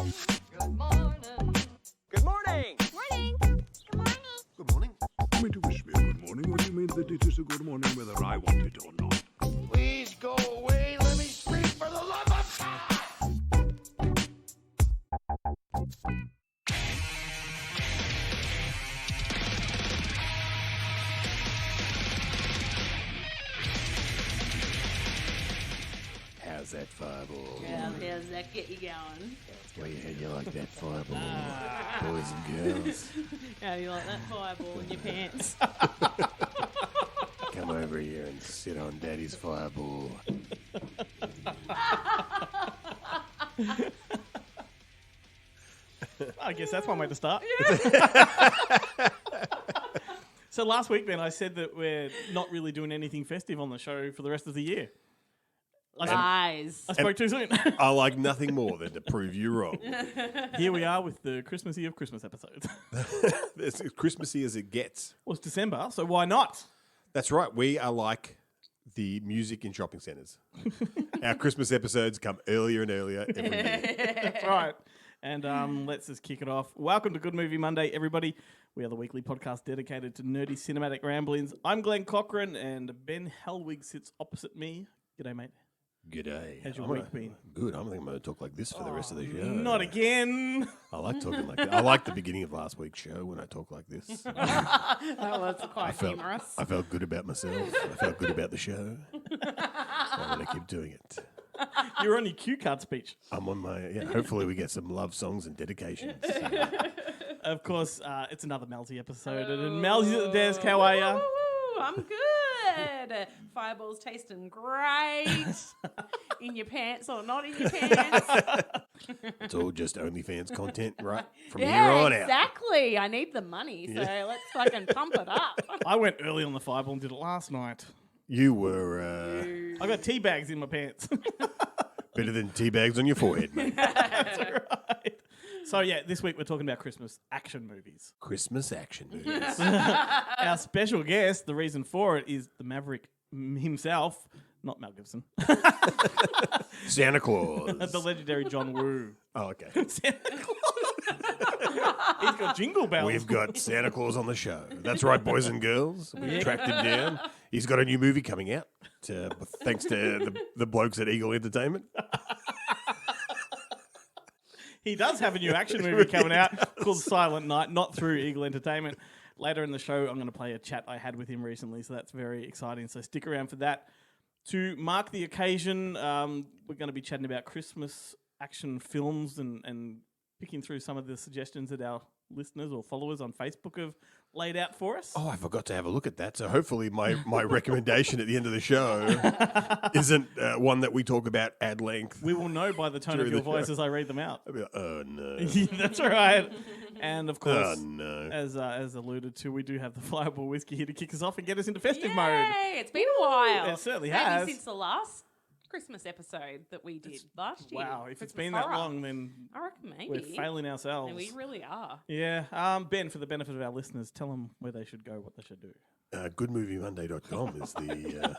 Good morning. Good morning. Morning. Good morning. Good morning. You mean to wish me a good morning, or do you mean that it is a good morning whether I want it or not? Please go away. Let me speak for the love of God. How's that fireball? How does that get you going? Well, yeah, you like that fireball, boys and girls. How do you like that fireball in your pants? Come over here and sit on Daddy's fireball. I guess that's one way to start. So last week, Ben, I said that we're not really doing anything festive on the show for the rest of the year. Lies. I spoke too soon. I like nothing more than to prove you wrong. Here we are with the Christmassy of Christmas episodes. It's as Christmassy as it gets. Well, it's December, so why not? That's right. We are like the music in shopping centres. Our Christmas episodes come earlier and earlier every year. That's right. And let's just kick it off. Welcome to Good Movie Monday, everybody. We are the weekly podcast dedicated to nerdy cinematic ramblings. I'm Glenn Cochran, and Ben Helwig sits opposite me. G'day, mate. G'day. How's your week been? Good. I think I'm going to talk like this for the rest of the show. Not again. I like talking like that. I like the beginning of last week's show when I talk like this. That was quite humorous. I felt good about myself. I felt good about the show. I'm going to keep doing it. You're on your cue card speech. I'm on my, hopefully we get some love songs and dedications. Of course, it's another Melzy episode. And Melzy's at the desk. How are you? I'm good. Fireball's tasting great. In your pants or not in your pants. It's all just OnlyFans content, right? From Yeah, here on out. exactly. I need the money, so let's fucking pump it up. I went early on the Fireball and did it last night. You were I got tea bags in my pants. better than tea bags on your forehead, mate. That's right. So, yeah, this week we're talking about Christmas action movies. Christmas action movies. Our special guest, the reason for it, is the Maverick himself, not Mel Gibson, Santa Claus. the legendary John Woo. Oh, okay. Santa Claus. He's got jingle bells. We've got Santa Claus on the show. That's right, boys and girls. We tracked him down. He's got a new movie coming out, thanks to the blokes at Eagle Entertainment. He does have a new action movie coming out called Silent Night, not through Eagle Entertainment. Later in the show, I'm going to play a chat I had with him recently, so that's very exciting. So stick around for that. To mark the occasion, we're going to be chatting about Christmas action films and picking through some of the suggestions that our listeners or followers on Facebook have laid out for us. Oh, I forgot to have a look at that. So hopefully my recommendation at the end of the show isn't one that we talk about at length. We will know by the tone of During your the voice show. as I read them out. I'll be like, oh, no. That's right. And of course, Oh, no. as alluded to, we do have the Fireball whiskey here to kick us off and get us into festive mode. Yay, it's been a while. It certainly Maybe has. since the last Christmas episode that we did last year. Wow, if it's Christmas been that horror. long, then I reckon maybe. we're failing ourselves. And we really are. Yeah. Ben, for the benefit of our listeners, tell them where they should go, what they should do. Goodmoviemonday.com is the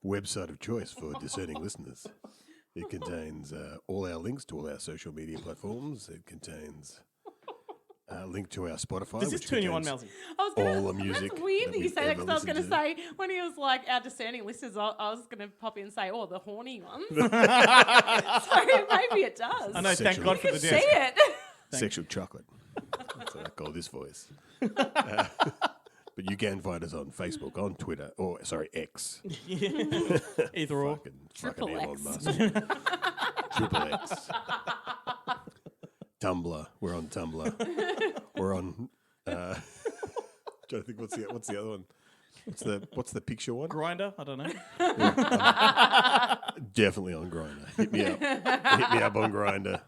website of choice for discerning listeners. It contains all our links to all our social media platforms. It contains a link to our Spotify. Does this which turn you on, contains Melzy? I was gonna, all the music That's weird that that you we've say that ever because I was going to listened say, when he was like our discerning listeners, I was going to pop in and say, oh, the horny ones. so maybe it does. I know, thank Sexual- God for the See desk. it. Sexual chocolate. That's what I call this voice. But you can find us on Facebook, on Twitter, or X. Either or. Triple Elon X. Musk. Triple X. Tumblr. We're on Tumblr. We're on. Trying to think what's the other one? What's the picture one? Grinder? I don't know. Definitely on Grindr. Hit me up. Hit me up on Grindr.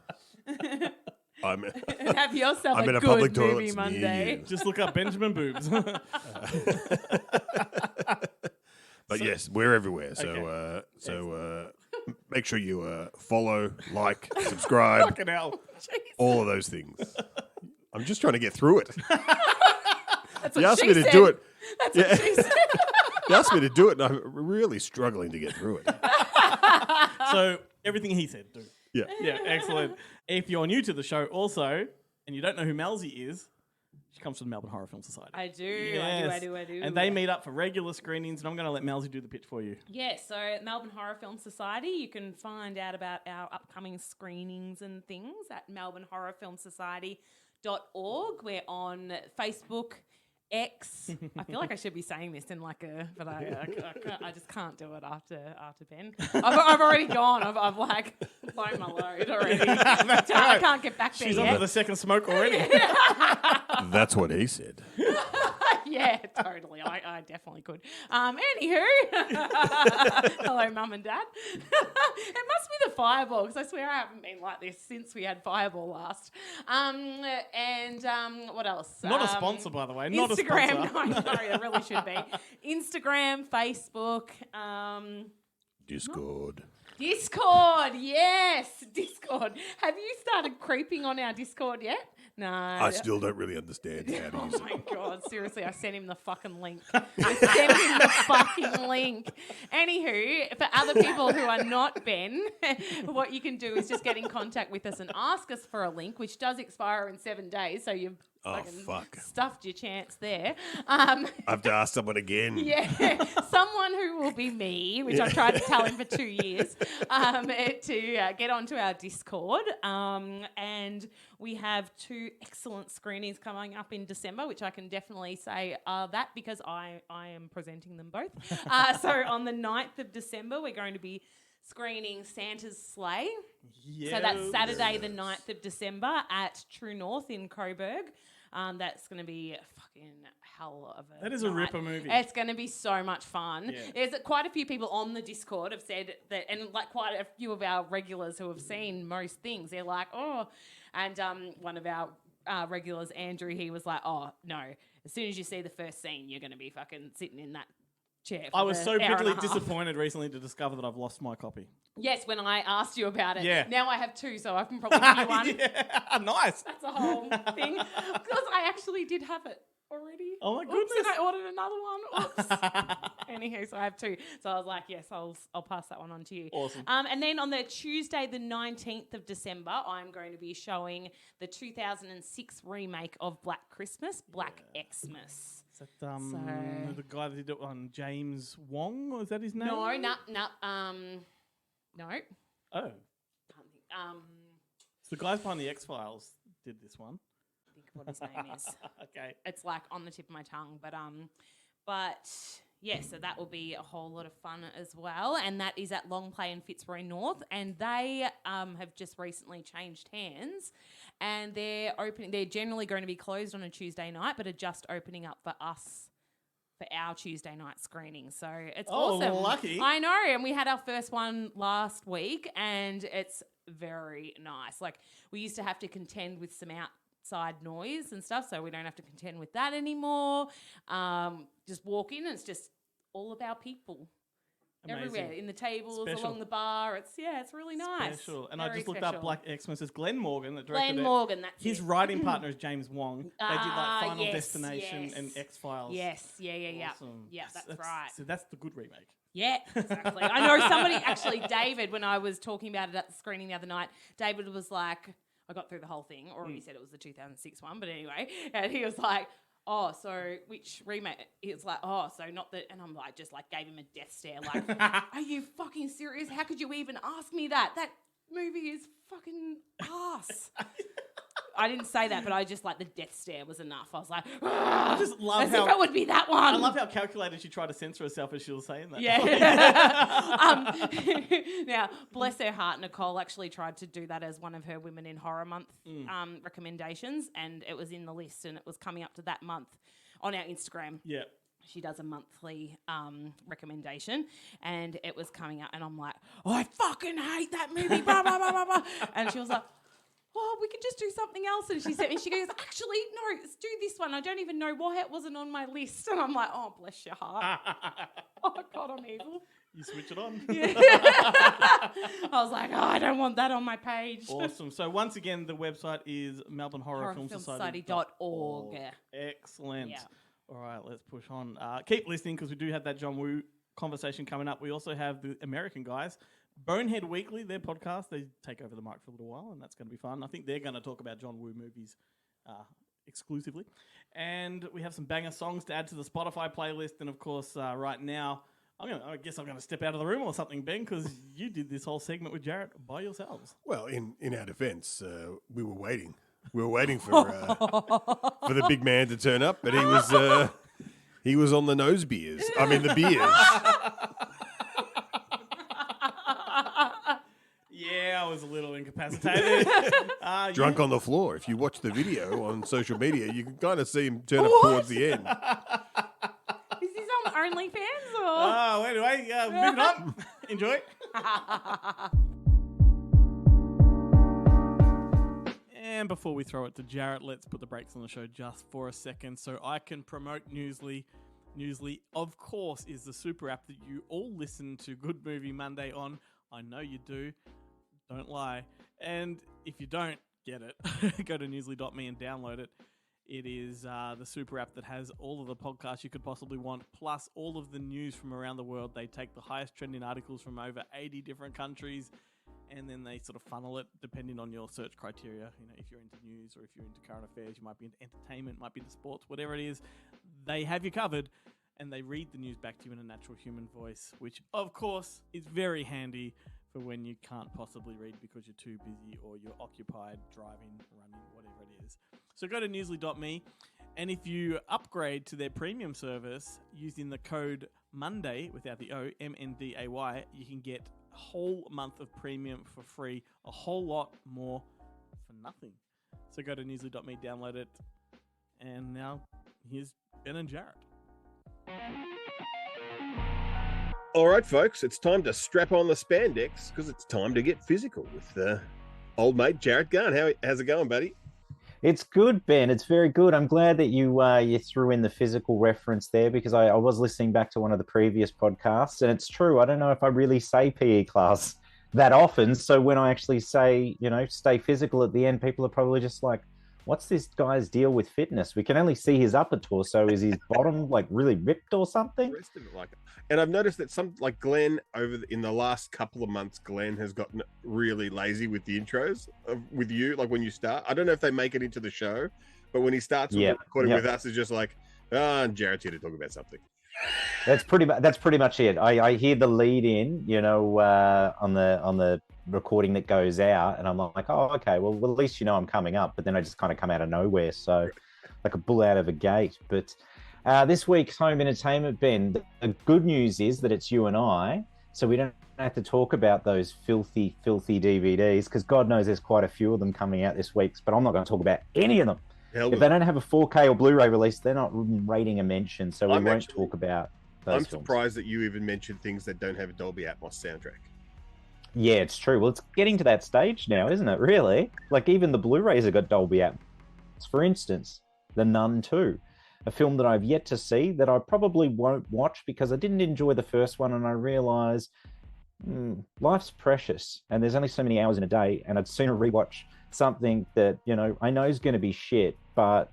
Have yourself I'm in a a good public movie toilet near Monday. you. Just look up Benjamin Boobs. But yes, we're everywhere. So Okay. make sure you follow, like, subscribe, Fucking hell. all of those things. I'm just trying to get through it. That's You what asked she me to said. do it. That's Yeah. what she said. You asked me to do it, and I'm really struggling to get through it. So, everything he said, do. Yeah. Yeah, excellent. If you're new to the show also, and you don't know who Melzy is, she comes from the Melbourne Horror Film Society. I do. Yes. I do. And they meet up for regular screenings, and I'm going to let Melzy do the pitch for you. Yeah, so Melbourne Horror Film Society, you can find out about our upcoming screenings and things at melbournehorrorfilmsociety.org. We're on Facebook, X. I feel like I should be saying this in like a, but I just can't do it after Ben. I've already gone. I've like blown my load already. That's I right. can't get back there She's yet. onto the second smoke already. That's what he said. Yeah, totally. I definitely could. Anywho, hello, Mum and Dad. It must be the Fireball because I swear I haven't been like this since we had Fireball last. And what else? Not a sponsor, by the way. Not Instagram. a sponsor. No, sorry, it really should be. Instagram, Facebook. Discord. Discord, yes, Discord. Have you started creeping on our Discord yet? No. I still don't really understand how to Oh use it. my God, seriously, I sent him the fucking link. I sent him the fucking link. Anywho, for other people who are not Ben, what you can do is just get in contact with us and ask us for a link, which does expire in 7 days, so you've fuck. stuffed your chance there. I have to ask someone again. Yeah, someone who will be me, which I've tried to tell him for 2 years, to get onto our Discord. And we have 2 excellent screenings coming up in December, which I can definitely say are that because I am presenting them both. So on the 9th of December, we're going to be screening Santa's Sleigh. Yes. So that's Saturday the 9th of December at True North in Coburg. That's going to be a fucking hell of a That is a night. ripper movie. It's going to be so much fun. Yeah. There's quite a few people on the Discord have said that, and like quite a few of our regulars who have seen most things, they're like, oh, and one of our regulars, Andrew, he was like, oh, no, as soon as you see the first scene, you're going to be fucking sitting in that chair for I was the so hour and a bitterly half. disappointed recently to discover that I've lost my copy. Yes, when I asked you about it. Yeah. Now I have 2, so I can probably give you one. Yeah, nice. That's a whole thing. Because I actually did have it already. Oh my Oops, goodness. and I ordered another one. Oops. Anywho, so I have 2. So I was like, yes, I'll pass that one on to you. Awesome. And then on the Tuesday, the 19th of December, I'm going to be showing the 2006 remake of Black Christmas, Black Xmas. Is that the guy that did it on James Wong? Or is that his name? No. Oh. Can't think. So the guys behind the X-Files did this one. Think what his name is. Okay. It's like on the tip of my tongue, but yeah, so that will be a whole lot of fun as well, and that is at Long Play in Fitzroy North, and they have just recently changed hands, and they're opening. They're generally going to be closed on a Tuesday night, but are just opening up for us for our Tuesday night screening. So it's awesome. Lucky. I know, and we had our first one last week, and it's very nice. Like we used to have to contend with some outside noise and stuff, so we don't have to contend with that anymore. Just walk in and it's just all of our people. Amazing. Everywhere, in the tables, Special. along the bar. It's really nice. Special. And I Very just looked special. up Black Xmas. It's Glenn Morgan that directed Glenn it. Morgan, that's His it. writing partner is James Wong. They did Ah, like Final yes, Destination yes. and X-Files. Yes, yeah. Awesome. Yeah, that's right. So that's the good remake. Yeah, exactly. I know somebody, actually, David, when I was talking about it at the screening the other night, David was like, I got through the whole thing, or he said it was the 2006 one, but anyway, and he was like, oh, so which remake? He was like, oh, so not the, and I'm like, just like gave him a death stare, like, are you fucking serious? How could you even ask me that? That movie is fucking ass. I didn't say that, but I just like the death stare was enough. I was like, I just love as how if it would be that one. I love how calculated she tried to censor herself as she was saying that. Yeah. Now, bless her heart, Nicole actually tried to do that as one of her Women in Horror Month recommendations, and it was in the list, and it was coming up to that month on our Instagram. Yeah. She does a monthly recommendation, and it was coming up, and I'm like, I fucking hate that movie, blah, blah, blah, blah, blah. And she was like, oh, we could just do something else. And she said, and she goes, actually, no, let's do this one. I don't even know why it wasn't on my list. And I'm like, oh, bless your heart. Oh, God, I'm evil. You switch it on. Yeah. I was like, oh, I don't want that on my page. Awesome. So once again, the website is melbournehorrorfilmsociety.org. Excellent. Yeah. All right, let's push on. Keep listening because we do have that John Woo conversation coming up. We also have the American guys Bonehead Weekly, their podcast, they take over the mic for a little while, and that's going to be fun. I think they're going to talk about John Woo movies exclusively. And we have some banger songs to add to the Spotify playlist. And, of course, right now, I guess I'm going to step out of the room or something, Ben, because you did this whole segment with Jarrett by yourselves. Well, in our defence, we were waiting. We were waiting for the big man to turn up, but he was on the nose beers. I mean, the beers. Yeah, I was a little incapacitated. Drunk on the floor. If you watch the video on social media, you can kind of see him turn up towards the end. Is this on OnlyFans or? Oh, anyway, moving on. Enjoy. And before we throw it to Jarrett, let's put the brakes on the show just for a second so I can promote Newsly. Newsly, of course, is the super app that you all listen to Good Movie Monday on. I know you do. Don't lie. And if you don't get it, go to newsly.me and download it. It is the super app that has all of the podcasts you could possibly want, plus all of the news from around the world. They take the highest trending articles from over 80 different countries, and then they sort of funnel it depending on your search criteria. You know, if you're into news or if you're into current affairs, you might be into entertainment, might be into sports, whatever it is. They have you covered, and they read the news back to you in a natural human voice, which, of course, is very handy for when you can't possibly read because you're too busy or you're occupied driving, running, whatever it is. So go to newsly.me, and if you upgrade to their premium service using the code MONDAY, without the O, MNDAY, you can get a whole month of premium for free, a whole lot more for nothing. So go to newsly.me, download it, and now here's Ben and Jarrett. All right, folks, it's time to strap on the spandex because it's time to get physical with old mate Jarrett Gunn. How's it going, buddy? It's good, Ben. It's very good. I'm glad that you threw in the physical reference there because I was listening back to one of the previous podcasts, and it's true. I don't know if I really say PE class that often. So when I actually say, stay physical at the end, people are probably just like, what's this guy's deal with fitness? We can only see his upper torso. Is his bottom really ripped or something? The rest of it, and I've noticed that some Glenn in the last couple of months, Glenn has gotten really lazy with the intros with you. Like when you start, I don't know if they make it into the show, but when he starts recording with us, it's just like, Jarrett's here to talk about something. That's pretty much it. I hear the lead in, on the recording that goes out, and I'm like, oh, okay, well, at least I'm coming up. But then I just kind of come out of nowhere, so like a bull out of a gate. But this week's home entertainment, Ben, the good news is that it's you and I, so we don't have to talk about those filthy DVDs, because God knows there's quite a few of them coming out this week, but I'm not going to talk about any of them. If they don't have a 4K or Blu-ray release, they're not rating a mention, so we won't talk about those I'm films. surprised that you even mentioned things that don't have a Dolby Atmos soundtrack. Yeah, it's true. Well, it's getting to that stage now, isn't it, really? Like, even the Blu-rays have got Dolby Atmos. For instance, The Nun 2, a film that I've yet to see that I probably won't watch because I didn't enjoy the first one, and I realise life's precious, and there's only so many hours in a day, and I'd sooner rewatch something that, I know is going to be shit, but,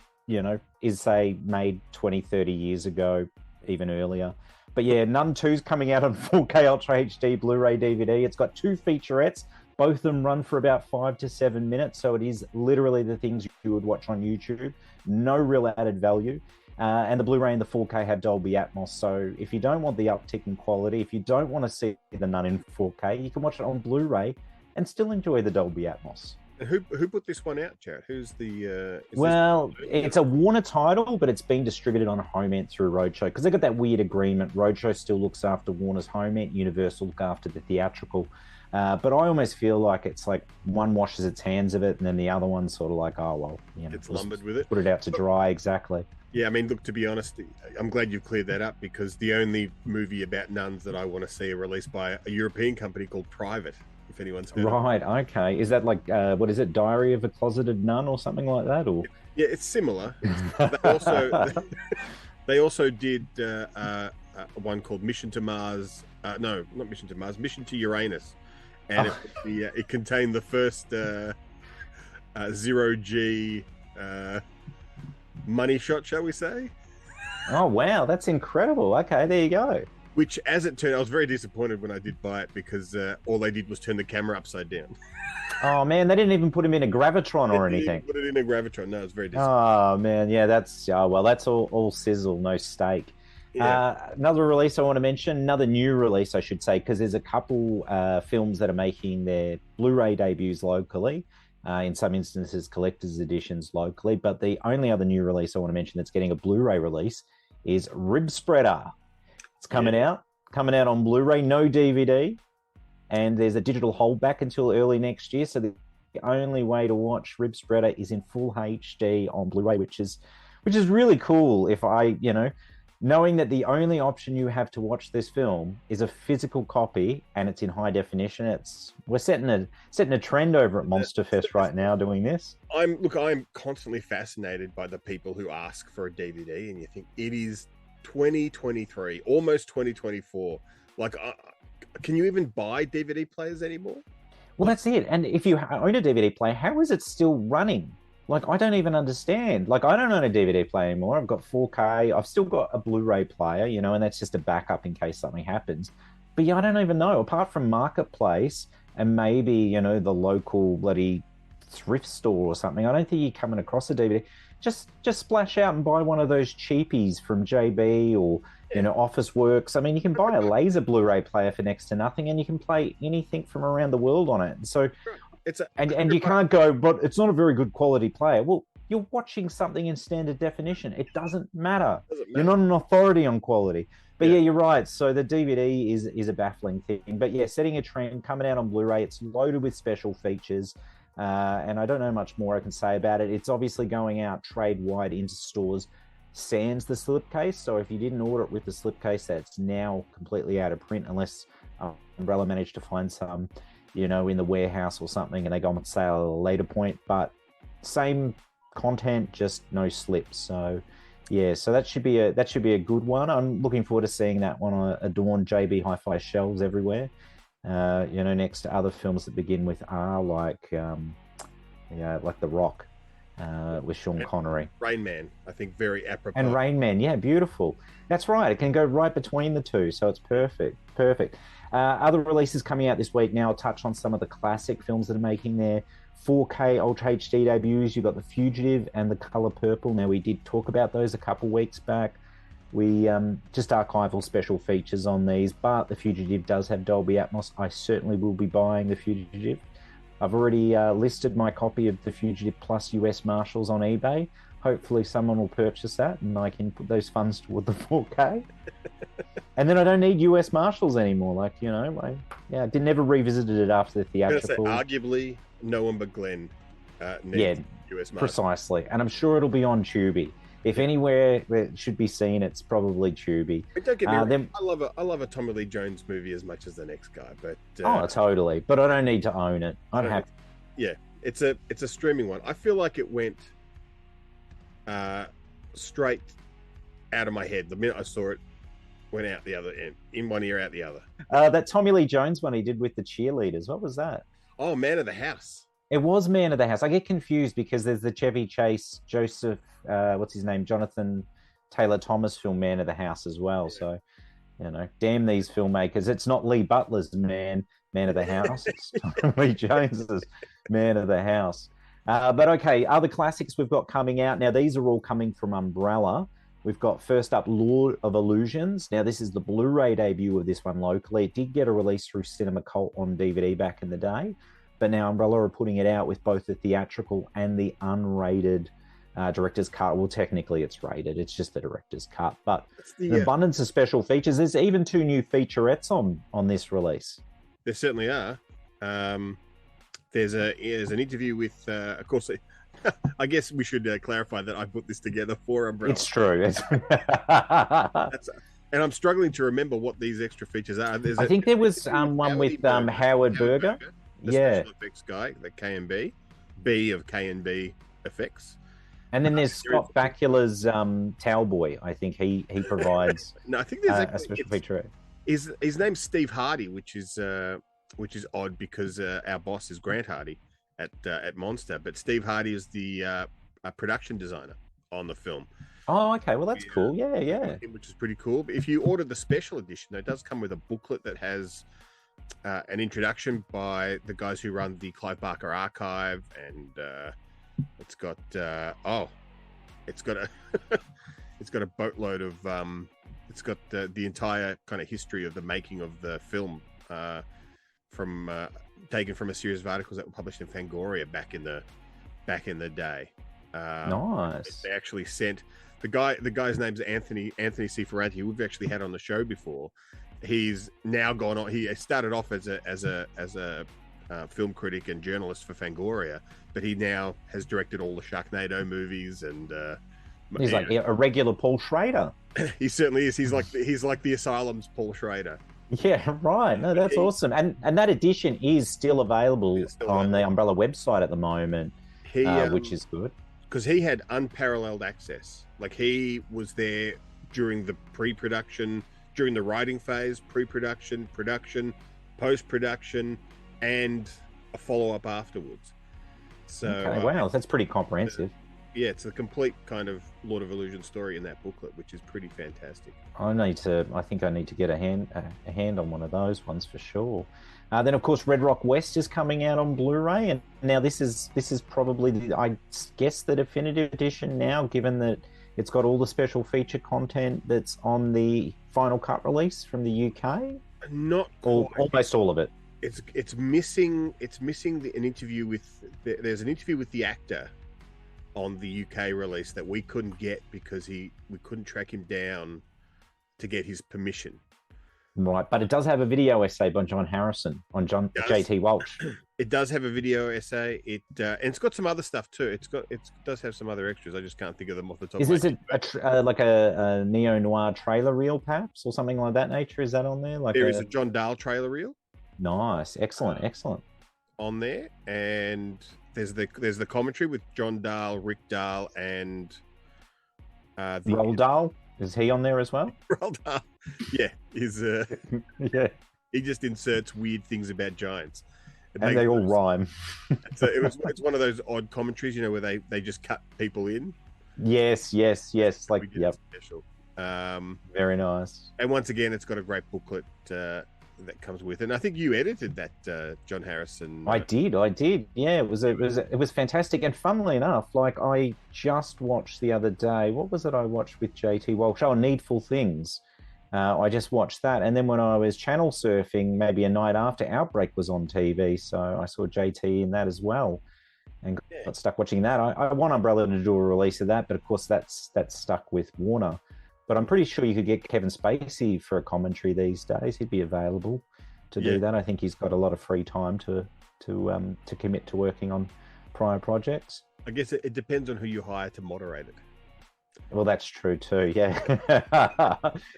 is, say, made 20, 30 years ago, even earlier. But yeah, Nun 2's coming out on 4K Ultra HD Blu-ray DVD. It's got 2 featurettes. Both of them run for about 5 to 7 minutes, so it is literally the things you would watch on YouTube. No real added value. And the Blu-ray and the 4K have Dolby Atmos, so if you don't want the uptick in quality, if you don't want to see The Nun in 4K, you can watch it on Blu-ray and still enjoy the Dolby Atmos. Who put this one out, Jared? Who's the... it's a Warner title, but it's been distributed on Home-Ent through Roadshow, because they got that weird agreement. Roadshow still looks after Warner's Home-Ent, Universal look after the theatrical. But I almost feel like it's like one washes its hands of it, and then the other one's sort of like, oh, well, it's lumbered with it. Put it out to dry, exactly. Yeah, I mean, look, to be honest, I'm glad you've cleared that up, because the only movie about nuns that I want to see are released by a European company called Private. If anyone's heard right, of it. Okay. Is that like, what is it, Diary of a Closeted Nun or something like that? Or yeah, it's similar. They also did one called Mission to Mars. No, not Mission to Mars. Mission to Uranus, and it contained the first 0G money shot, shall we say? Oh wow, that's incredible. Okay, there you go. Which, as it turned, I was very disappointed when I did buy it because all they did was turn the camera upside down. Oh man, they didn't even put him in a gravitron or They didn't anything. put it in a gravitron. No, it was very disappointing. Oh man, yeah, that's that's all sizzle, no steak. Yeah. Another release I want to mention, another new release, I should say, because there's a couple films that are making their Blu-ray debuts locally. In some instances, collector's editions locally. But the only other new release I want to mention that's getting a Blu-ray release is Rib Spreader. It's coming out on Blu-ray, no DVD, and there's a digital holdback until early next year. So the only way to watch Rib Spreader is in full HD on Blu-ray, which is really cool. If knowing that the only option you have to watch this film is a physical copy and it's in high definition, we're setting a trend over at Monster Fest right now doing this. I'm constantly fascinated by the people who ask for a DVD, and you think it is 2023, almost 2024. Like, can you even buy DVD players anymore? Well, that's it. And if you own a DVD player, how is it still running? Like, I don't even understand. Like, I don't own a DVD player anymore. I've got 4K. I've still got a Blu-ray player, and that's just a backup in case something happens. But yeah, I don't even know. Apart from Marketplace and maybe, the local bloody thrift store or something, I don't think you're coming across a DVD. Just splash out and buy one of those cheapies from JB or, Office Works. I mean, you can buy a laser Blu-ray player for next to nothing and you can play anything from around the world on it. So... And you can't go, but it's not a very good quality player. Well, you're watching something in standard definition. It doesn't matter. You're not an authority on quality. But yeah, you're right. So the DVD is a baffling thing. But yeah, setting a trend, coming out on Blu-ray. It's loaded with special features. And I don't know much more I can say about it. It's obviously going out trade-wide into stores, sans the slipcase. So if you didn't order it with the slipcase, that's now completely out of print unless Umbrella managed to find some... in the warehouse or something, and they go on sale at a later point. But same content, just no slips. So yeah, so that should be a good one. I'm looking forward to seeing that one adorn JB Hi-Fi shelves everywhere. Next to other films that begin with R, like The Rock, with Sean Connery. Rain Man, I think, very apropos. And Rain Man, yeah, beautiful. That's right. It can go right between the two, so it's perfect. Other releases coming out this week. Now I'll touch on some of the classic films that are making their 4K Ultra HD debuts. You've got The Fugitive and The Color Purple. Now, we did talk about those a couple weeks back. We just archival special features on these, but The Fugitive does have Dolby Atmos. I certainly will be buying The Fugitive. I've already listed my copy of The Fugitive plus US Marshals on eBay. Hopefully someone will purchase that and I can put those funds toward the 4K. And then I don't need US Marshals anymore. I never revisited it after the theatrical. Arguably, no one but Glenn needs US Marshals. Precisely. And I'm sure it'll be on Tubi. If anywhere it should be seen, it's probably Tubi. But don't get me wrong, I love a Tommy Lee Jones movie as much as the next guy. But totally. But I don't need to own it. I don't have. Yeah, it's a streaming one. I feel like it went straight out of my head the minute I saw it. Went out the other end, in one ear, out the other. That Tommy Lee Jones one he did with the cheerleaders. What was that? Oh, Man of the House. It was Man of the House. I get confused because there's the Chevy Chase, Joseph, what's his name, Jonathan Taylor Thomas film Man of the House as well. Yeah. So, damn these filmmakers. It's not Lee Butler's Man of the House. It's Tommy Lee Jones's Man of the House. But okay, other classics we've got coming out. Now, these are all coming from Umbrella. We've got first up Lord of Illusions. Now, this is the Blu-ray debut of this one locally. It did get a release through Cinema Cult on DVD back in the day, but now Umbrella are putting it out with both the theatrical and the unrated director's cut. Well, technically it's rated. It's just the director's cut, but an abundance of special features. There's even 2 new featurettes on this release. There certainly are. There's an interview with, of course, I guess we should clarify that I put this together for Umbrella. It's true. And I'm struggling to remember what these extra features are. I think there was one with Howard Berger. The special effects guy, the K&B, B of K&B Effects. And then there's Scott Bakula's Towelboy. I think he provides no, I think there's a special feature. His name's Steve Hardy, which is odd because our boss is Grant Hardy at Monster, but Steve Hardy is the production designer on the film. Oh, okay. Well, that's cool. Yeah, yeah. Which is pretty cool. But if you order the special edition, though, it does come with a booklet that has an introduction by the guys who run the Clive Barker Archive, and it's got it's got a it's got a boatload of it's got the entire kind of history of the making of the film from taken from a series of articles that were published in Fangoria back in the day. Nice. They actually sent the guy's name's Anthony C. Ferranti, who we've actually had on the show before. He's now gone on. He started off as a film critic and journalist for Fangoria, but he now has directed all the Sharknado movies, and he's like a regular Paul Schrader. He certainly is. He's like the Asylum's Paul Schrader. Yeah, right. No, that's awesome. And that edition is still available on the Umbrella website at the moment, which is good. Because he had unparalleled access. Like, he was there during the pre-production, during the writing phase, pre-production, production, post-production, and a follow-up afterwards. So, okay, wow, that's pretty comprehensive. Yeah, it's a complete kind of Lord of Illusion story in that booklet, which is pretty fantastic. I think I need to get a hand on one of those ones for sure. Then, of course, Red Rock West is coming out on Blu-ray, and now this is probably, I guess, the definitive edition now, given that it's got all the special feature content that's on the final cut release from the UK. Not almost all of it. It's missing an interview with. There's an interview with the actor on the UK release that we couldn't get because we couldn't track him down to get his permission. Right, but it does have a video essay by John Harrison on JT Walsh. It does have a video essay. And it's got some other stuff too. It does have some other extras. I just can't think of them off the top. Is this like a neo noir trailer reel, perhaps, or something like that nature? Is that on there? There is a John Dahl trailer reel. Nice, excellent. On there, and there's the commentary with John Dahl, Rick Dahl, and Roald Dahl. Is he on there as well? Roald Dahl. Yeah, he's yeah. He just inserts weird things about giants, and they all rhyme. So it's one of those odd commentaries, where they just cut people in. Yes. Like, yep. Special. Very nice. And once again, it's got a great booklet that comes with it. And I think you edited that, John Harrison. I did. Yeah, it was fantastic. And funnily enough, like, I just watched the other day. What was it I watched with JT Walsh? Oh, Needful Things. I just watched that, and then when I was channel surfing, maybe a night after Outbreak was on TV, so I saw JT in that as well, and got stuck watching that. I want Umbrella to do a release of that, but of course that's stuck with Warner. But I'm pretty sure you could get Kevin Spacey for a commentary these days. He'd be available to do that. I think he's got a lot of free time to commit to working on prior projects. I guess it depends on who you hire to moderate it. Well, that's true too, yeah.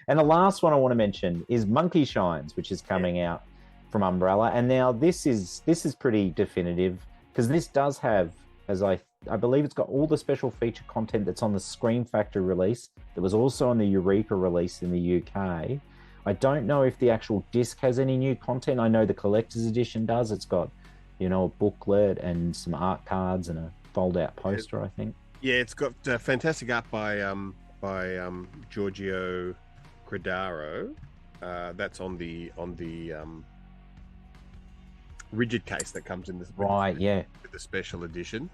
And the last one I want to mention is Monkey Shines, which is coming out from Umbrella. And now this is pretty definitive, because this does have, as I believe, it's got all the special feature content that's on the Scream Factory release that was also on the Eureka release in the UK. I don't know if the actual disc has any new content. I know the collector's edition does. It's got, a booklet and some art cards and a fold-out poster, I think. Yeah, it's got fantastic art by Giorgio Credaro. That's on the rigid case that comes in this. Right, yeah. With the special edition.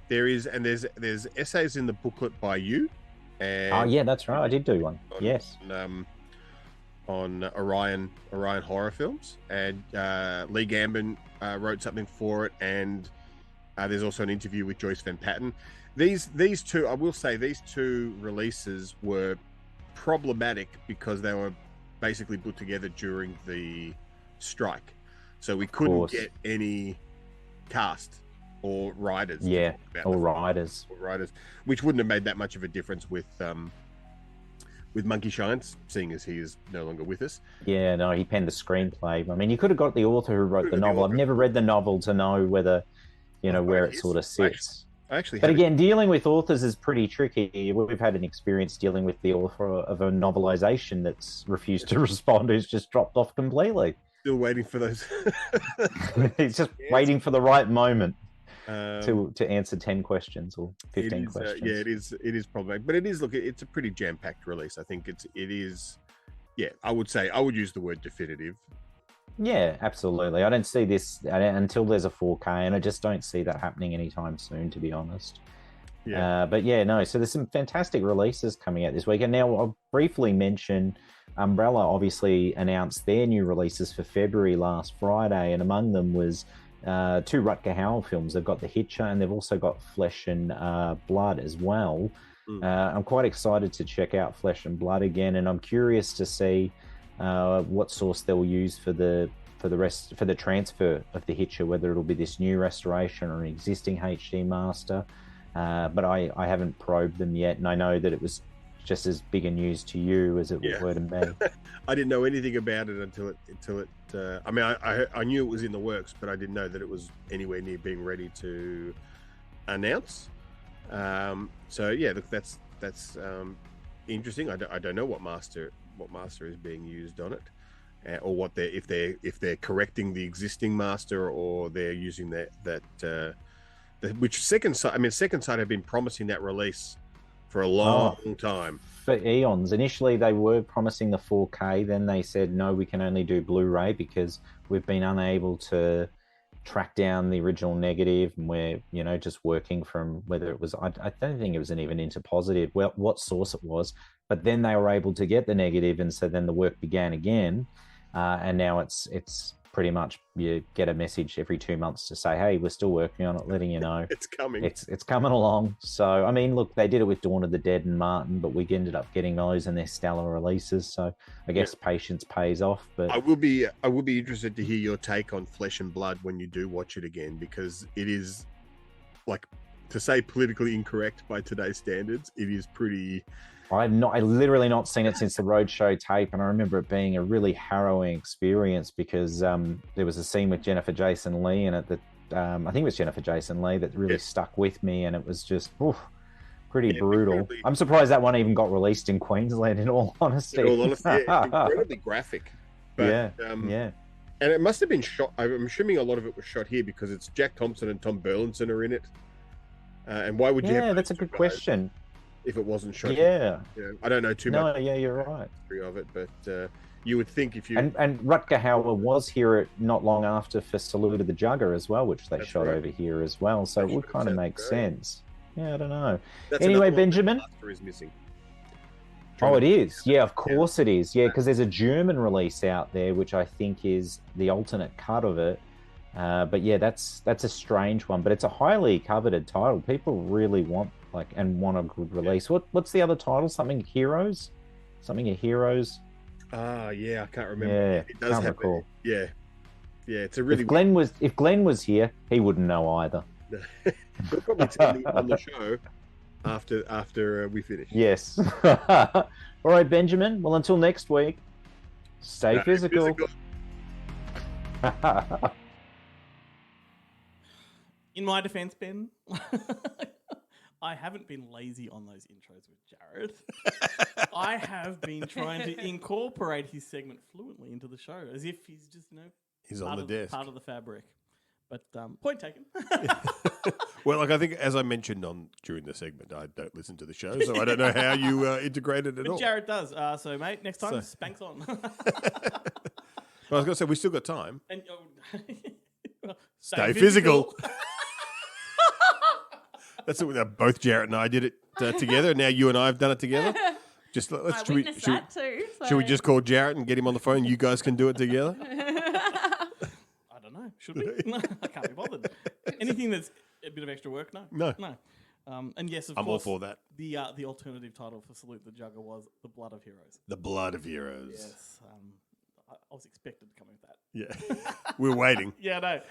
There's essays in the booklet by you. And oh yeah, that's right. I did do one. Yes. On Orion horror films, and Lee Gambon wrote something for it, and there's also an interview with Joyce Van Patten. These two, I will say, these two releases were problematic because they were basically put together during the strike, so we couldn't get any cast or writers. Yeah, or writers, which wouldn't have made that much of a difference with Monkey Shines, seeing as he is no longer with us. Yeah, no, he penned the screenplay. I mean, you could have got the author who wrote the novel. I've never read the novel to know whether, where it sort of sits. But again, dealing with authors is pretty tricky. We've had an experience dealing with the author of a novelization that's refused to respond, who's just dropped off completely. Still waiting for those. He's just waiting for the right moment. to answer 10 questions or 15 is, questions. yeah, it is problematic, but it is. Look, it's a pretty jam-packed release. I think it is. Yeah, I would use the word definitive. Yeah, absolutely. I don't see this until there's a 4K, and I just don't see that happening anytime soon, to be honest. Yeah. But yeah, no. So there's some fantastic releases coming out this week, and now I'll briefly mention Umbrella. Obviously announced their new releases for February last Friday, and among them was 2 Rutger Hauer films. They've got The Hitcher, and they've also got Flesh and Blood as well. I'm quite excited to check out Flesh and Blood again, and I'm curious to see what source they'll use for the transfer of The Hitcher, whether it'll be this new restoration or an existing HD master. But I haven't probed them yet, and I know that it was just as big a news to you as it were to me. I didn't know anything about it until it. I mean, I knew it was in the works, but I didn't know that it was anywhere near being ready to announce. So yeah, look, that's interesting. I don't know what master is being used on it, or what if they're correcting the existing master, or they're using that. Which Second Sight? I mean, Second Sight have been promising that release for a long time. For eons. Initially, they were promising the 4K. Then they said, no, we can only do Blu-ray because we've been unable to track down the original negative, and we're just working from whether it was. I don't think it was even into positive. Well, what source it was, but then they were able to get the negative, and so then the work began again, and now it's pretty much you get a message every 2 months to say, hey, we're still working on it, letting you know It's coming. It's coming along. So I mean, look, they did it with Dawn of the Dead and Martin, but we ended up getting those and their stellar releases. So I guess patience pays off. But I will be interested to hear your take on Flesh and Blood when you do watch it again, because it is, like, to say politically incorrect by today's standards, it is pretty. I literally not seen it since the Roadshow tape, and I remember it being a really harrowing experience because there was a scene with Jennifer Jason Leigh in it that I think it was Jennifer Jason Leigh that really stuck with me, and it was just pretty brutal. Incredibly. I'm surprised that one even got released in Queensland, in all honesty. In all honesty, it's incredibly graphic. But, yeah. And it must have been shot. I'm assuming a lot of it was shot here because it's Jack Thompson and Tom Burlinson are in it. And why would you? Yeah, have that's a good question. If it wasn't shot, Yeah, I don't know too much. No, yeah, you're right. Of it, but you would think if you and Rutger Hauer was here not long after for Salute of the Jugger as well, which they shot over here as well. So it would kind of make sense. Yeah, I don't know. Anyway, Benjamin. Master is missing. Oh, it is. Yeah, of course it is. Yeah, because there's a German release out there, which I think is the alternate cut of it. But yeah, that's a strange one, but it's a highly coveted title. People really want a good release. What's the other title? Something Heroes? Something of Heroes? Yeah, I can't remember. Yeah, it does can't have recall. Yeah, it's a really. If Glenn was here, he wouldn't know either. We'll probably tell me on the show after we finish. Yes. All right, Benjamin. Well, until next week, stay physical. In my defense, Ben, I haven't been lazy on those intros with Jared. I have been trying to incorporate his segment fluently into the show, as if he's just, he's on the desk, part of the fabric. But point taken. Well, I think as I mentioned during the segment, I don't listen to the show, so I don't know how you integrate it at all. Jared does. So, mate, next time, Spanx on. Well, I was going to say we still got time. And stay physical. That's it. Both Jarrett and I did it together. Now you and I have done it together. Just let's. I witnessed that too. So. Should we just call Jarrett and get him on the phone? You guys can do it together. I don't know. Should we? No, I can't be bothered. Anything that's a bit of extra work? No. And yes, of course, I'm all for that. The alternative title for Salute the Jugger was The Blood of Heroes. The Blood of Heroes. Yes. I was expected to come with that. Yeah. We were waiting. Yeah, no.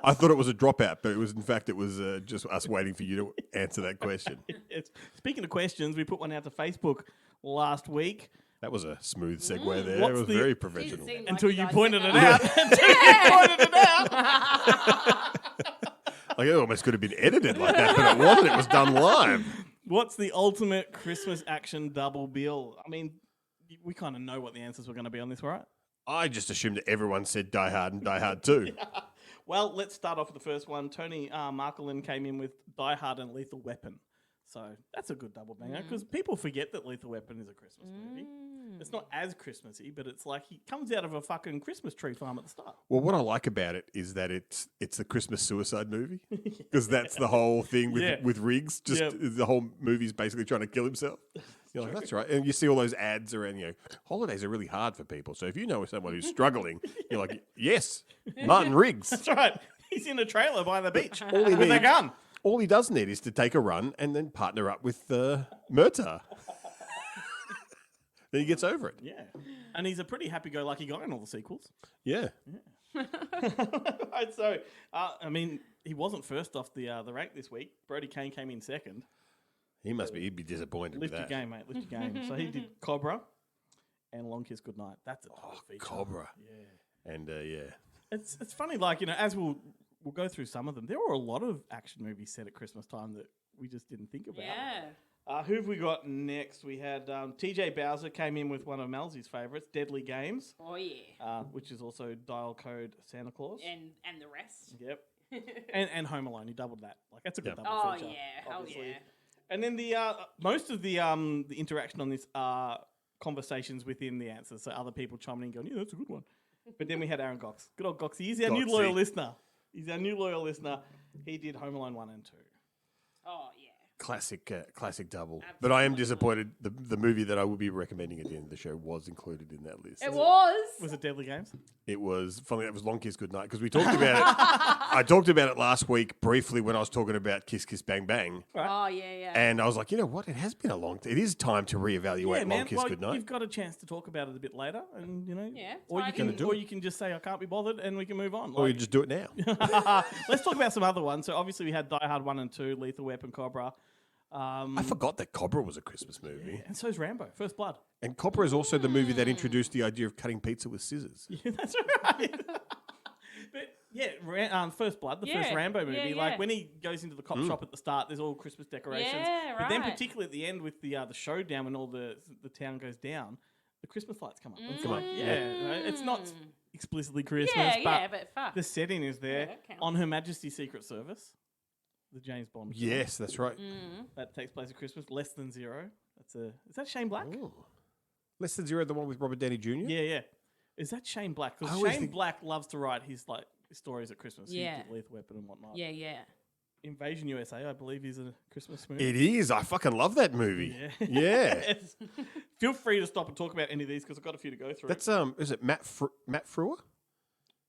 I thought it was a dropout, but it was just us waiting for you to answer that question. Speaking of questions, we put one out to Facebook last week. That was a smooth segue there. It was very professional. Until you pointed it out. Until you pointed it out. Like it almost could have been edited like that, but it wasn't. It was done live. What's the ultimate Christmas action double bill? I mean, we kind of know what the answers were going to be on this, right? I just assumed that everyone said Die Hard and Die Hard 2. Well, let's start off with the first one. Tony Markelin came in with Die Hard and Lethal Weapon. So that's a good double banger because people forget that Lethal Weapon is a Christmas movie. It's not as Christmassy, but it's like he comes out of a fucking Christmas tree farm at the start. Well, what I like about it is that it's a Christmas suicide movie because that's the whole thing with Riggs. Just the whole movie's basically trying to kill himself. You're like, that's right. And you see all those ads around, holidays are really hard for people. So if you know someone who's struggling, you're like, yes, Martin Riggs. That's right. He's in a trailer by the beach All he with a needs- gun. All he does need is to take a run and then partner up with Murtaugh. Then he gets over it. Yeah. And he's a pretty happy-go-lucky guy in all the sequels. Yeah. Right, so, he wasn't first off the rank this week. Brody Kane came in second. He'd be disappointed Lift with your that. game, mate. Lift your game. So he did Cobra and Long Kiss Goodnight. That's a total feature. Cobra. Yeah. And It's funny, like, as we'll go through some of them, there were a lot of action movies set at Christmas time that we just didn't think about. Yeah. Who have we got next? We had TJ Bowser came in with one of Melzy's favourites, Deadly Games, Oh yeah. which is also Dial Code Santa Claus. And the rest. Yep. and Home Alone, he doubled that. Like that's a good double Oh feature. yeah. Hell obviously. yeah. And then the most of the interaction on this are conversations within the answers, so other people chiming in, going, "Yeah, that's a good one." But then we had Aaron Gox, good old Goxie. He's our new Goxie. loyal listener. He did Home Alone 1 and 2. Oh yeah. classic double. But I am disappointed. The movie that I will be recommending at the end of the show was included in that list. It was. Was it Deadly Games? It was funny. That was Long Kiss Goodnight because we talked about it. I talked about it last week briefly when I was talking about Kiss Kiss Bang Bang, Oh yeah, yeah. and I was like, you know what? It has been a long. It is time to reevaluate Long Kiss Well, Goodnight. you've got a chance to talk about it a bit later, and Yeah, or you tidy. can, or you can just say I can't be bothered, and we can move on. Or you Like, just do it now. let's talk about some other ones. So obviously we had Die Hard 1 and 2, Lethal Weapon, Cobra, I forgot that Cobra was a Christmas movie, and so's Rambo, First Blood. and Cobra is also the movie that introduced the idea of cutting pizza with scissors. Yeah, that's right. But yeah, First Blood, the first Yeah, Rambo movie. yeah, Like yeah. when he goes into the cop shop at the start, there's all Christmas decorations. Yeah, But then right. particularly at the end with the showdown when all the town goes down, the Christmas lights come up. It's Come like, on, yeah, it's not explicitly Christmas, yeah, but yeah, but fuck. the setting is there that counts. on Her Majesty's Secret Service, the James Bond. film. Yes, that's right. That takes place at Christmas. Less Than Zero. Is that Shane Black? Ooh. Less Than Zero, the one with Robert Downey Jr. Yeah, yeah. Is that Shane Black? I Because always Shane think- Black loves to write his stories at Christmas. Yeah. He did Lethal Weapon and whatnot. Yeah, yeah. Invasion USA, I believe, is a Christmas movie. It is. I fucking love that movie. Yeah. Yeah. Feel free to stop and talk about any of these because I've got a few to go through. That's is it Matt Frewer?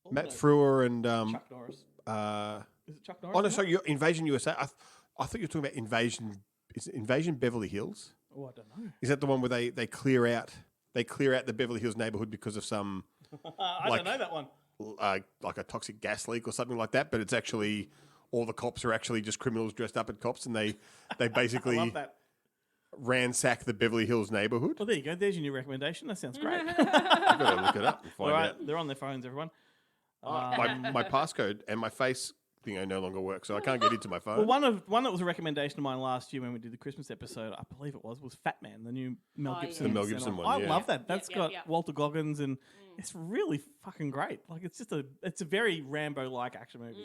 Oh, Matt no, Frewer and Chuck Norris. Is it Chuck Norris? oh no, in sorry, that? your Invasion USA. I thought you were talking about Invasion. Is it Invasion Beverly Hills? Oh, I don't know. Is that the one where they clear out the Beverly Hills neighborhood because of some I Like- don't know that one. like a toxic gas leak or something like that? But it's actually all the cops are actually just criminals dressed up as cops, and they I basically love that. ransack the Beverly Hills neighborhood. Well, there you go. There's your new recommendation. That sounds great. I've got to look it up and All find right, out. they're on their phones, everyone. My passcode and my face thing no longer work, so I can't get into my phone. Well, one that was a recommendation of mine last year when we did the Christmas episode, I believe it was Fat Man, the new Mel Oh, Gibson. yeah. The Mel cinema. Gibson one, I yeah. love that. That's Yep, got yep. Walter Goggins, and it's really fucking great. Like it's a very Rambo-like action movie.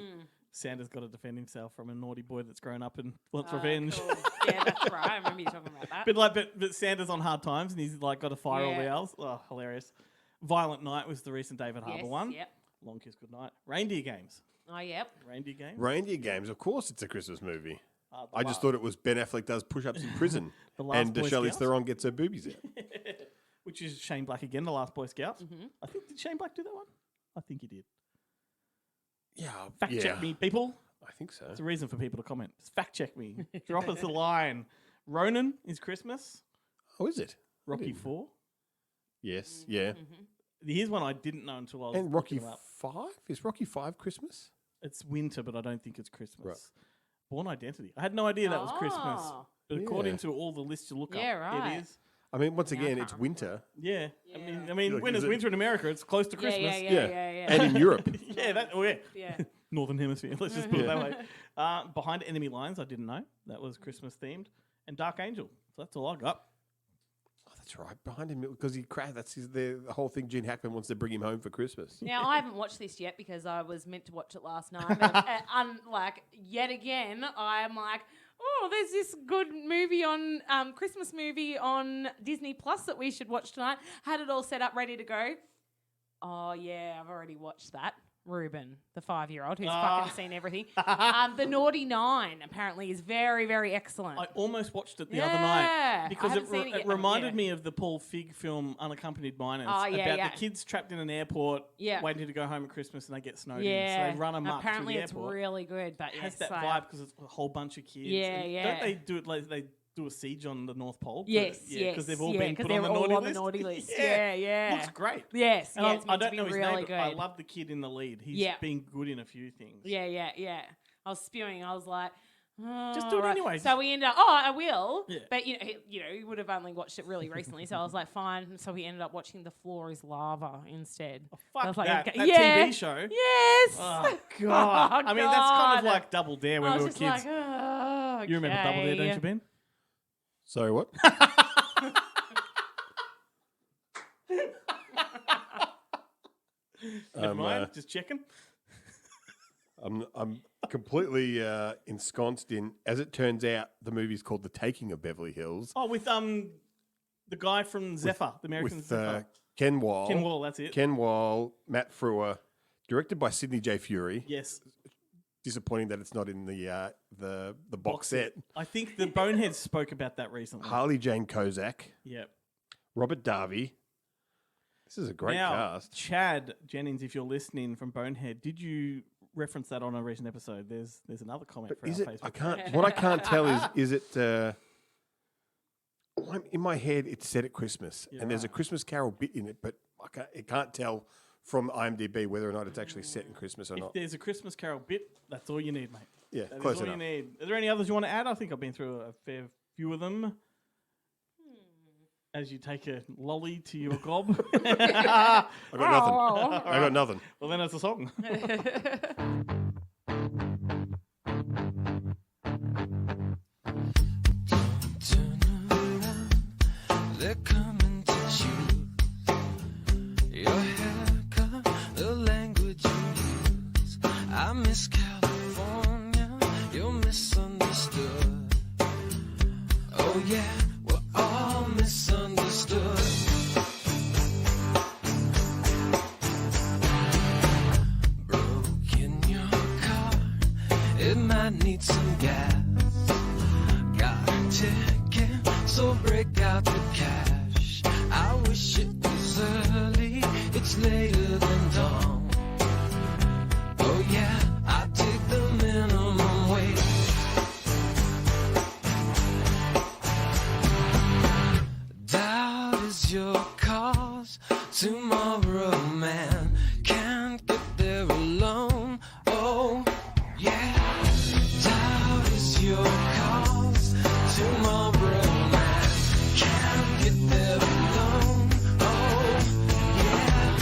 Santa's got to defend himself from a naughty boy that's grown up and wants revenge. Cool. Yeah, that's right. I remember you talking about that. But Santa's on hard times and he's like got to fire all the Yeah. owls. Oh, hilarious. Violent Night was the recent David Harbour Yes, one. Yep. Long Kiss Goodnight. Reindeer Games. Oh, yep. Reindeer Games. Reindeer Games, of course, it's a Christmas movie. The I just thought it was Ben Affleck does push-ups in prison, The Last and Boy Charlize Scouts? Theron gets her boobies out. Which is Shane Black again, The Last Boy Scouts. I think, did Shane Black do that one? I think he did. Yeah, Fact check me, people. I think so. It's a reason for people to comment. Just fact check me. Drop us a line. Ronin is Christmas. Oh, is it? Rocky 4. Yes, yeah. Here's one I didn't know until I was And Rocky looking it up. 5? Is Rocky 5 Christmas? It's winter, but I don't think it's Christmas. Right. Born Identity. I had no idea that was Christmas. Oh. But according Yeah. to all the lists you look Yeah, up, right. it is. I mean, once Yeah, I again, can't it's winter. Yeah. Yeah. I mean, Like, when is it's it- winter in America, it's close to Christmas. Yeah. And in Europe. Yeah, that. Oh yeah. Yeah. Northern Hemisphere. Let's just put it that way. Behind Enemy Lines, I didn't know that was Christmas themed, and Dark Angel. So that's all I got. That's right, behind him because he crashed. That's the whole thing. Gene Hackman wants to bring him home for Christmas. Now, I haven't watched this yet because I was meant to watch it last night. But, yet again, I'm like, oh, there's this good movie on, Christmas movie on Disney Plus that we should watch tonight. Had it all set up, ready to go. Oh, yeah, I've already watched that. Ruben, the 5-year-old who's fucking seen everything. The Naughty Nine apparently is very, very excellent. I almost watched it the other night because I haven't seen it yet, it reminded me of the Paul Fig film Unaccompanied Minors about the kids trapped in an airport waiting to go home at Christmas and they get snowed in. So they run amok apparently through the it's airport. really good. But It has that vibe because it's a whole bunch of kids. Yeah, And yeah. Don't they do it like they do a siege on the North Pole? Yes, because they've all yeah, been 'cause put on they're the all naughty on list. the naughty list. yeah. Yeah. Looks great. Yes, And it's I meant to don't be know his really name, but I good. love the kid in the lead. He's been good in a few things. Yeah. I was spewing. I was like, Just do it right. anyway. So we ended up, I will. Yeah. But, he would have only watched it really recently. So I was like, fine. So we ended up watching The Floor is Lava instead. Fuck I was like, that. okay, That TV show. Yes. Oh, God. I mean, that's kind of God. like Double Dare when I we was were just kids. like, oh, You remember Double Dare, don't you, Ben? Sorry, what? Never mind. Just checking. I'm completely ensconced in. As it turns out, the movie's called The Taking of Beverly Hills. Oh, with the guy from Zephyr, the American with Zephyr. Ken Wall. Ken Wall, that's it. Ken Wall, Matt Frewer, directed by Sidney J. Fury. Yes. Disappointing that it's not in the box set. I think the Boneheads spoke about that recently. Harley Jane Kozak, Yep. Robert Darby. This is a great Now, cast. Chad Jennings, if you're listening from Bonehead, did you reference that on a recent episode? There's another comment for Is our it? Facebook. I can't. What I can't tell is it. In my head, it's set at Christmas, and there's a Christmas Carol bit in it, but I can't tell from IMDb whether or not it's actually set in Christmas or If not. there's a Christmas Carol bit, that's all you need, mate. Yeah, That is close all enough. you need. Are there any others you want to add? I think I've been through a fair few of them. As you take a lolly to your gob. I got nothing. Oh. I got nothing. Well, then it's a song. Turn around, they're coming to choose your haircut, the language you use. I miss California, you're misunderstood. Oh yeah, we're all misunderstood. Broke in your car, it might need some gas. Got a ticket, so break out the cash. I wish it was early, it's later than dawn. Oh yeah, I take the minimum wage. Doubt is your cause. Tomorrow, man, can't get there alone. Oh yeah, doubt is your cause. Tomorrow, man, can't get there alone. Oh yeah.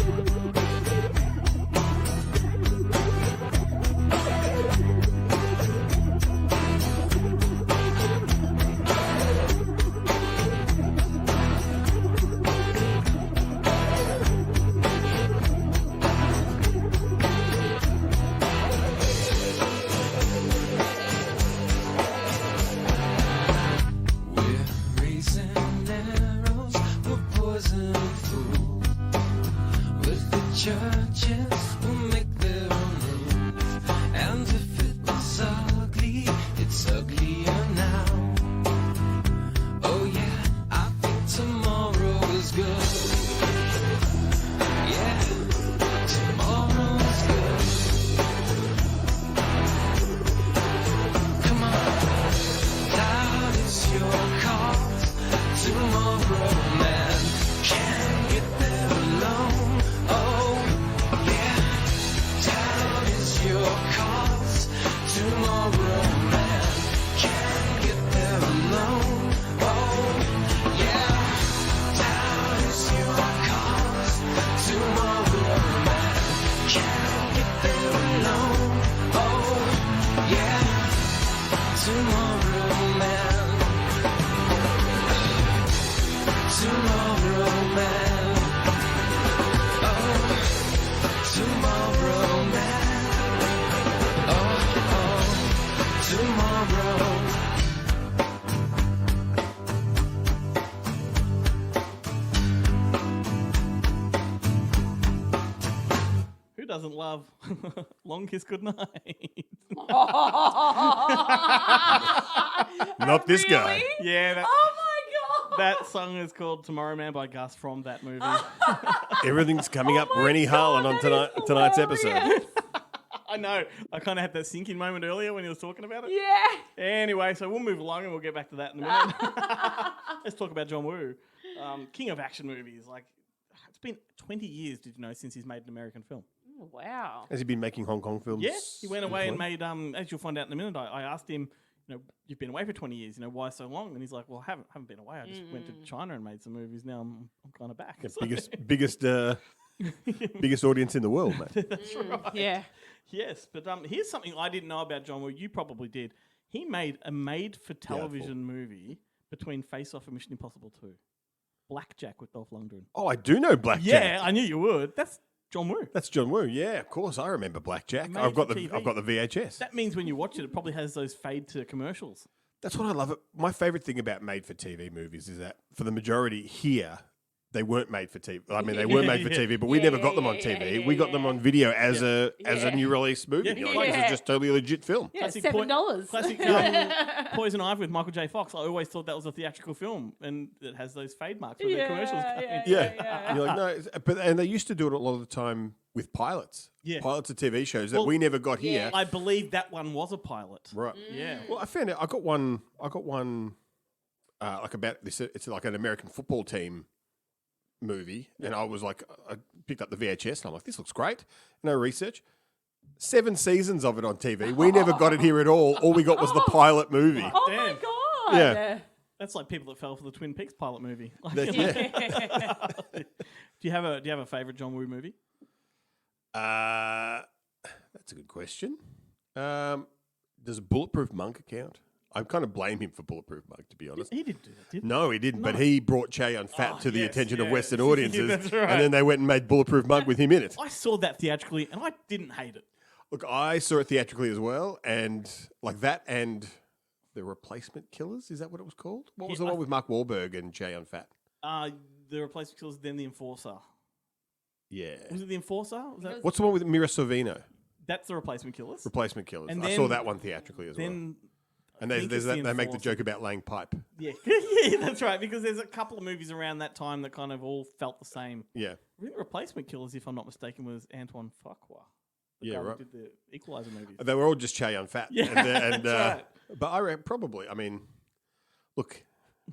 doesn't love Long Kiss Goodnight? Not this guy. Yeah, Oh my god! that song is called Tomorrow Man by Gus from that movie. Everything's coming up Rennie Harlan on tonight's episode. I know. I kind of had that sinking moment earlier when he was talking about it. Yeah. Anyway, so we'll move along and we'll get back to that in a minute. Let's talk about John Woo, king of action movies. Like, it's been 20 years, did you know, since he's made an American film. Oh, wow. Has he been making Hong Kong films? Yeah, he went away and made, as you'll find out in a minute, I asked him, you know, you've been away for 20 years, you know, why so long? And he's like, well, I haven't been away. I just went to China and made some movies. Now I'm kind of back. Yeah, biggest audience in the world, mate. That's right. Yeah. Yes, but here's something I didn't know about John Woo. You probably did. He made a made-for-television movie between Face Off and Mission Impossible 2. Blackjack with Dolph Lundgren. Oh, I do know Blackjack. Yeah, I knew you would. That's John Woo. That's John Woo. Yeah, of course, I remember Blackjack. Made I've got for the TV. VHS. That means when you watch it, it probably has those fade to commercials. That's what I love. My favorite thing about made-for-TV movies is that for the majority here, they weren't made for TV. I mean, they were made for TV, but we never got them on TV. We got them on video as a new release movie. Yeah. You're like, this is just totally legit film. Yeah, Classic $7. Classic Poison Ivy with Michael J. Fox. I always thought that was a theatrical film, and it has those fade marks where the commercials come in. Yeah. And you're like, no, and they used to do it a lot of the time with pilots. Yeah. Pilots of TV shows that Well, we never got here. I believe that one was a pilot. Right. Yeah. Well, I found it. I got one. Like about this. It's like an American football team movie, and I was like, I picked up the VHS, and I'm like, this looks great. No research. 7 seasons of it on TV. We never got it here at all. All we got was the pilot movie. Oh my Damn. god. Yeah. That's like people that fell for the Twin Peaks pilot movie. Yeah. Do you have a favorite John Woo movie? That's a good question. Does Bulletproof Monk count? I kind of blame him for Bulletproof Monk, to be honest. He didn't do that, did he? No, he didn't. But he brought Che on Fat to the yes, attention of yes. Western audiences, That's right. and then they went and made Bulletproof Monk with him in it. I saw that theatrically, and I didn't hate it. Look, I saw it theatrically as well, and like that, and The Replacement Killers. Is that what it was called? What was the one with Mark Wahlberg and Che on Fat? The Replacement Killers, then The Enforcer. Yeah. Was it The Enforcer? Was that? What's the one with Mira Sorvino? That's The Replacement Killers. Replacement Killers. And I saw that one theatrically as well. Then And I think there's it's that, The they make the Enforcer. joke about laying pipe. Yeah. Yeah, that's right. Because there's a couple of movies around that time that kind of all felt the same. Yeah. I think The Replacement Killers, if I'm not mistaken, was Antoine Fuqua. The Yeah, guy that right. did the Equalizer movies. They were all just Che on Fat. Yeah, And, that's right. But I mean, look,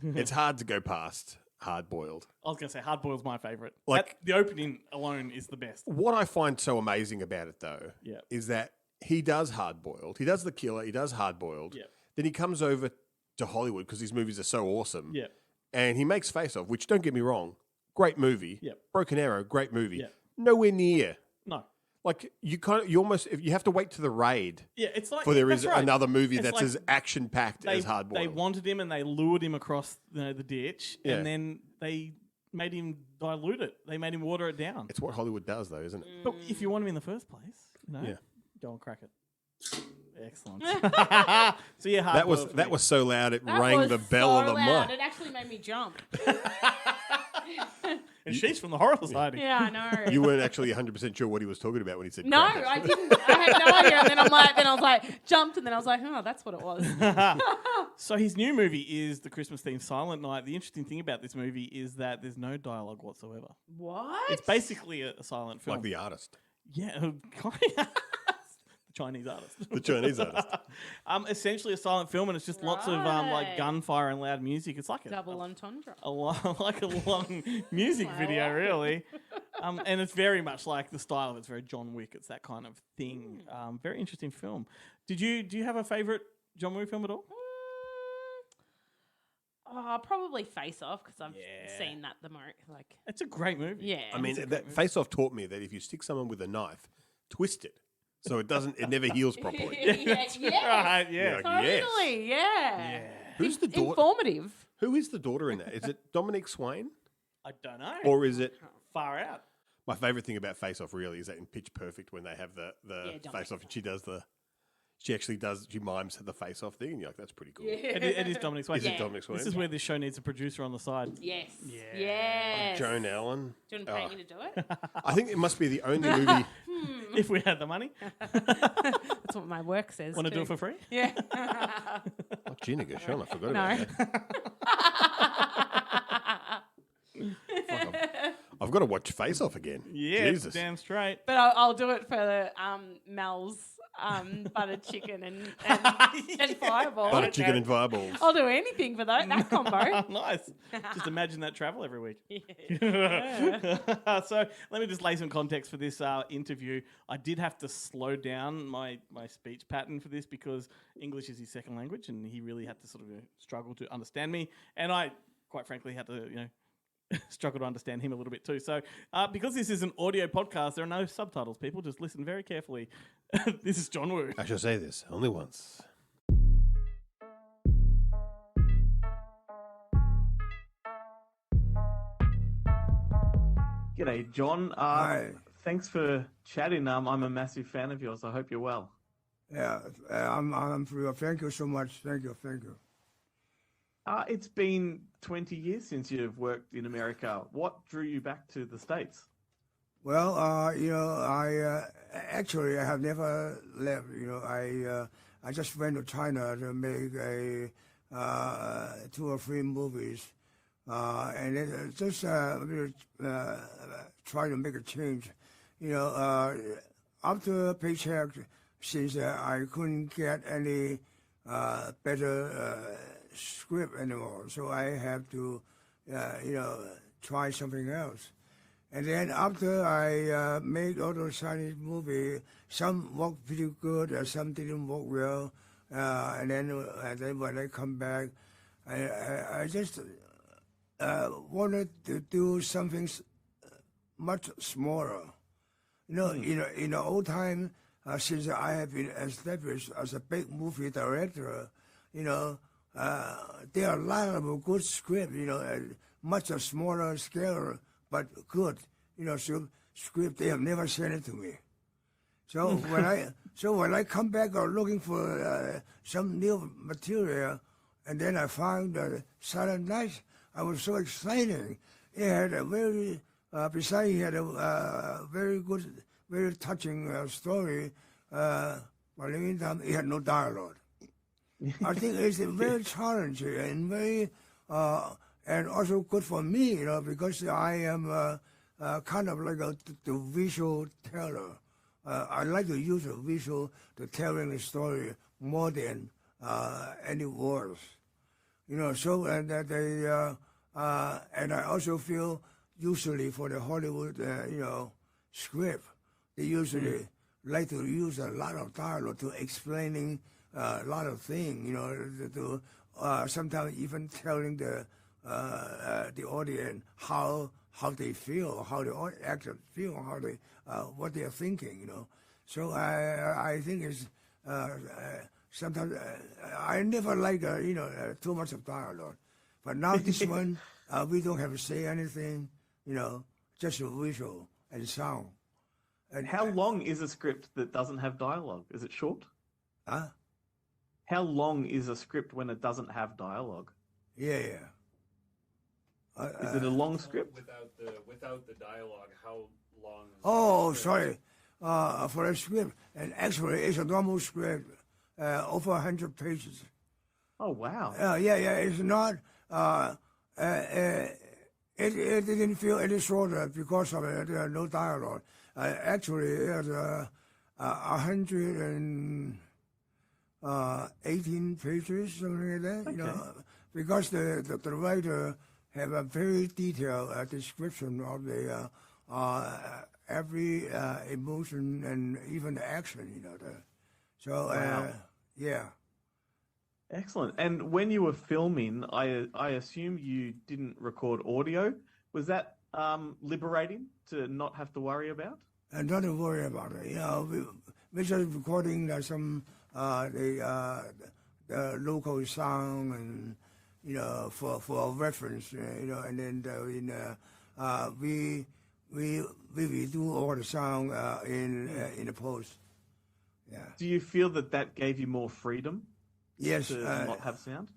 it's hard to go past Hard Boiled. I was going to say Hard Boiled's my favourite. Like- The opening alone is the best. What I find so amazing about it, though, Yeah. is that he does Hard Boiled. He does The Killer. He does Hard Boiled. Yeah. Then he comes over to Hollywood because these movies are so awesome. Yeah. And he makes Face Off, which, don't get me wrong, great movie. Yeah. Broken Arrow, great movie. Yeah. Nowhere near. No. Like, you almost, if you have to wait to the Raid Yeah, it's like... for there that's is right. another movie It's that's like as action-packed as Hard They Boiled. wanted him and they lured him across the ditch, Yeah. and then they made him dilute it. They made him water it down. It's what Hollywood does, though, isn't it? But if you want him in the first place, you know, Yeah. go and crack it. Excellent. So yeah, Hard That was Boiled for that me. was so loud it That rang was the bell of so the loud. mic. It actually made me jump. And she's from the Horror Society. Yeah, I know. You weren't actually 100% sure what he was talking about when he said No, crack it. I didn't. I had no idea. And then I was like, jumped, and then I was like, oh, that's what it was. So his new movie is the Christmas themed Silent Night. The interesting thing about this movie is that there's no dialogue whatsoever. What? It's basically a silent film. Like the artist. Yeah, the Chinese artist. The Chinese artist. Essentially a silent film, and it's just lots of Right. like gunfire and loud music. It's like Double entendre. like a long music video, really. And it's very much like the style of it's very John Wick. It's that kind of thing. Very interesting film. Do you have a favorite John Woo film at all? Probably Face Off because I've Yeah. seen that the most. Like, It's a great movie. yeah. I mean, It's a great that movie. Face Off taught me that if you stick someone with a knife, twist it. So it never heals properly. yes. Right, yeah. You're like, yes. Totally, yeah. Who's the daughter? Informative. Who is the daughter in that? Is it Dominique Swain? I don't know. Or is it... Far out. My favourite thing about Face Off really is that in Pitch Perfect when they have the Dominic. Face Off and she mimes the Face Off thing and you're like, that's pretty cool. It is Dominic Swain. Is it Dominic Swain? This is where this show needs a producer on the side. Yes. Yeah. Yes. Joan Allen. Do you want to pay me to do it? I think it must be the only movie. If we had the money. That's what my work says. Want to do too. it for free? Yeah. Oh, Gina Gershon, I forgot No. about that. I've got to watch Face Off again. Yeah, Jesus. damn straight. But I'll do it for the Mel's buttered chicken and fireball. Butter chicken and fireballs. I'll do anything for that combo. Nice. Just imagine that travel every week. Yeah. So let me just lay some context for this interview. I did have to slow down my speech pattern for this because English is his second language and he really had to sort of struggle to understand me. And I, quite frankly, had to, struggle to understand him a little bit too. So because this is an audio podcast, there are no subtitles, people. Just listen very carefully. This is John Woo. I shall say this only once. G'day, John. Hi. Thanks for chatting. I'm a massive fan of yours. I hope you're well. Yeah, I'm for you. Thank you so much. Thank you. It's been 20 years since you've worked in America. What drew you back to the States? Well, I actually I have never left. I just went to China to make a 2 or 3 movies, and it just really, try to make a change. After paycheck, since I couldn't get any better script anymore, so I have to, try something else. And then after I made all those Chinese movies, some worked pretty good, some didn't work well. And then when I come back, I just wanted to do something much smaller. In the old time, since I have been established as a big movie director, there are a lot of good scripts, much a smaller scale, but good, script. They have never sent it to me. So when I come back looking for some new material, and then I found Silent Night, I was so excited. It had a very, besides it had a very good, very touching story. But in the meantime, it had no dialogue. I think it's very challenging and very, and also good for me, because I am kind of like the visual teller. I like to use a visual to telling the story more than any words. So and that they and I also feel usually for the Hollywood script, they usually like to use a lot of dialogue to explaining a lot of things. To sometimes even telling the audience how they feel, how the actors feel, how they what they are thinking. So I think it's sometimes I never like too much of dialogue, but now this one we don't have to say anything, just a visual and sound. And how long is a script that doesn't have dialogue? Is it short? Huh? How long is a script when it doesn't have dialogue? Yeah. Is it a long script? Without the dialogue, how long? Oh, sorry. For a script, and actually it's a normal script, over 100 pages. Oh wow! Yeah. It's not. It didn't feel any shorter because of it. There are no dialogue. Actually, it's 118 pages, something like that. Okay. Because the writer have a very detailed description of the every emotion and even the action. So Wow. yeah. Excellent. And when you were filming, I assume you didn't record audio. Was that liberating to not have to worry about? And not to worry about it. We're just recording some the local sound and for reference. And then we do all the sound in the post. Yeah. Do you feel that gave you more freedom? Yes. To not have sound?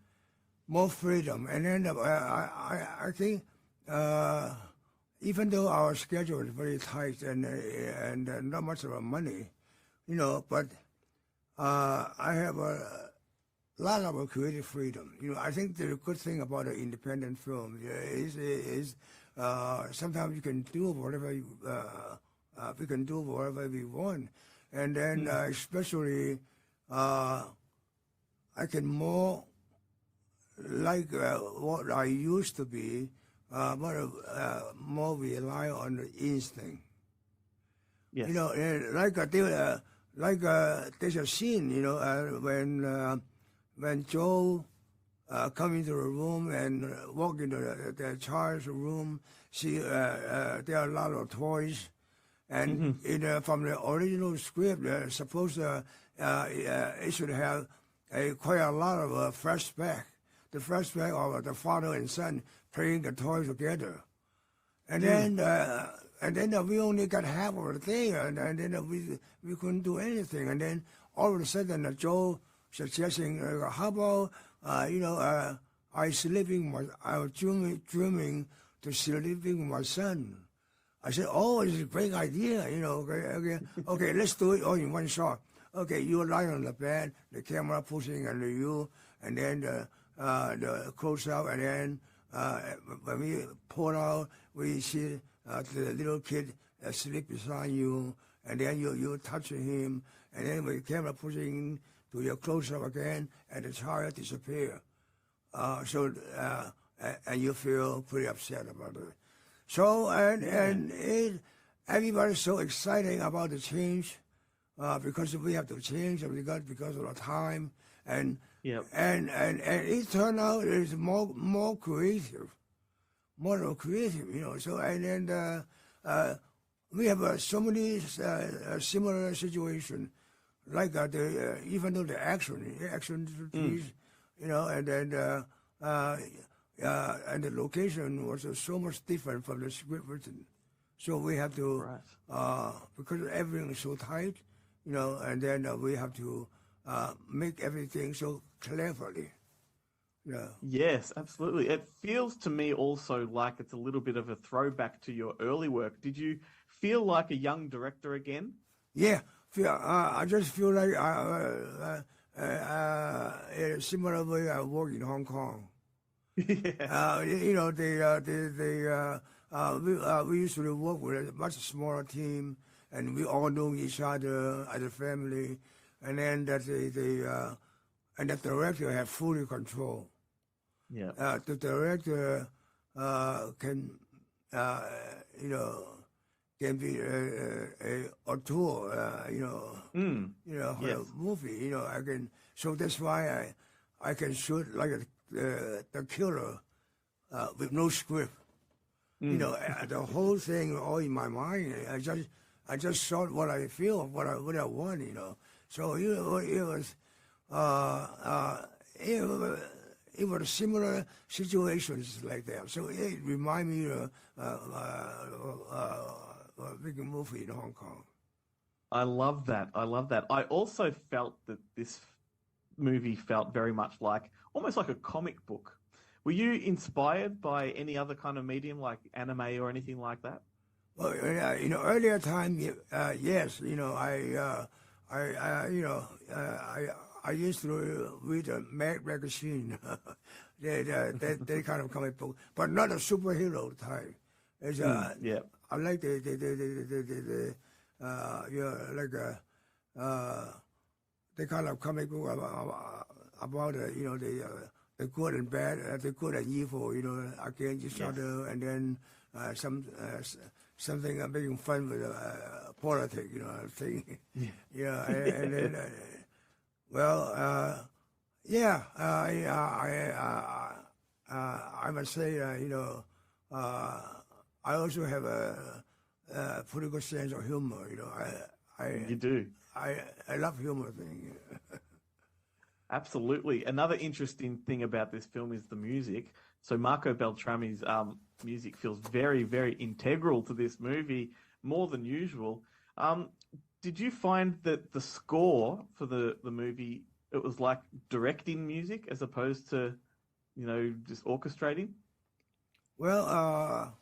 More freedom, and then I think even though our schedule is very tight and not much of our money, but I have a lot of creative freedom. I think the good thing about an independent film is sometimes you can do whatever we can do whatever we want, and then especially I can more like what I used to be, but more rely on the instinct. Yes. There's a scene, when Joe come into the room and walk into the child's room, see there are a lot of toys, and from the original script, suppose it should have quite a lot of flashback. The flashback of the father and son playing the toys together, and then we only got half of the thing, and then we couldn't do anything, and then all of a sudden Joe suggesting, how about I was dreaming to sleeping with my son. I said, oh, it's a great idea, okay, let's do it all in one shot. Okay, you lie on the bed, the camera pushing under you, and then the close up, and then when we pull out, we see the little kid sleep beside you, and then you touching him, and then with the camera pushing to your close up again, and the child disappear. And you feel pretty upset about it. So everybody's so exciting about the change because we have to change, and because of the time, and it turned out it's more creative, So and then we have so many similar situations, like even though the action piece, and then. And the location was so much different from the script written. So we have to, because everything is so tight, and then we have to make everything so cleverly. Yeah. Yes, absolutely. It feels to me also like it's a little bit of a throwback to your early work. Did you feel like a young director again? Yeah, I just feel like in a similar way I work in Hong Kong. Yeah. We used to work with a much smaller team, and we all know each other as a family, and then and the director have full control. Yeah. The director can can be a auteur, for a movie. I can. So that's why I can shoot like the killer with no script. The whole thing all in my mind. I just shot what I feel, what I want. So it was similar situations like that. So it reminded me of a big movie in Hong Kong. I love that. I also felt that this movie felt very much like, almost like a comic book. Were you inspired by any other kind of medium, like anime or anything like that? Well, earlier time, yes. I used to read a magazine. they kind of comic book, but not a superhero type. It's I like the kind of comic book about the good and bad, the good and evil, against each other, and then something making fun with politics, thing. And then I must say, I also have a pretty good sense of humor. You do. I love humor thing. Absolutely. Another interesting thing about this film is the music. So Marco Beltrami's music feels very, very integral to this movie, more than usual. Did you find that the score for the movie, it was like directing music as opposed to, just orchestrating? Well,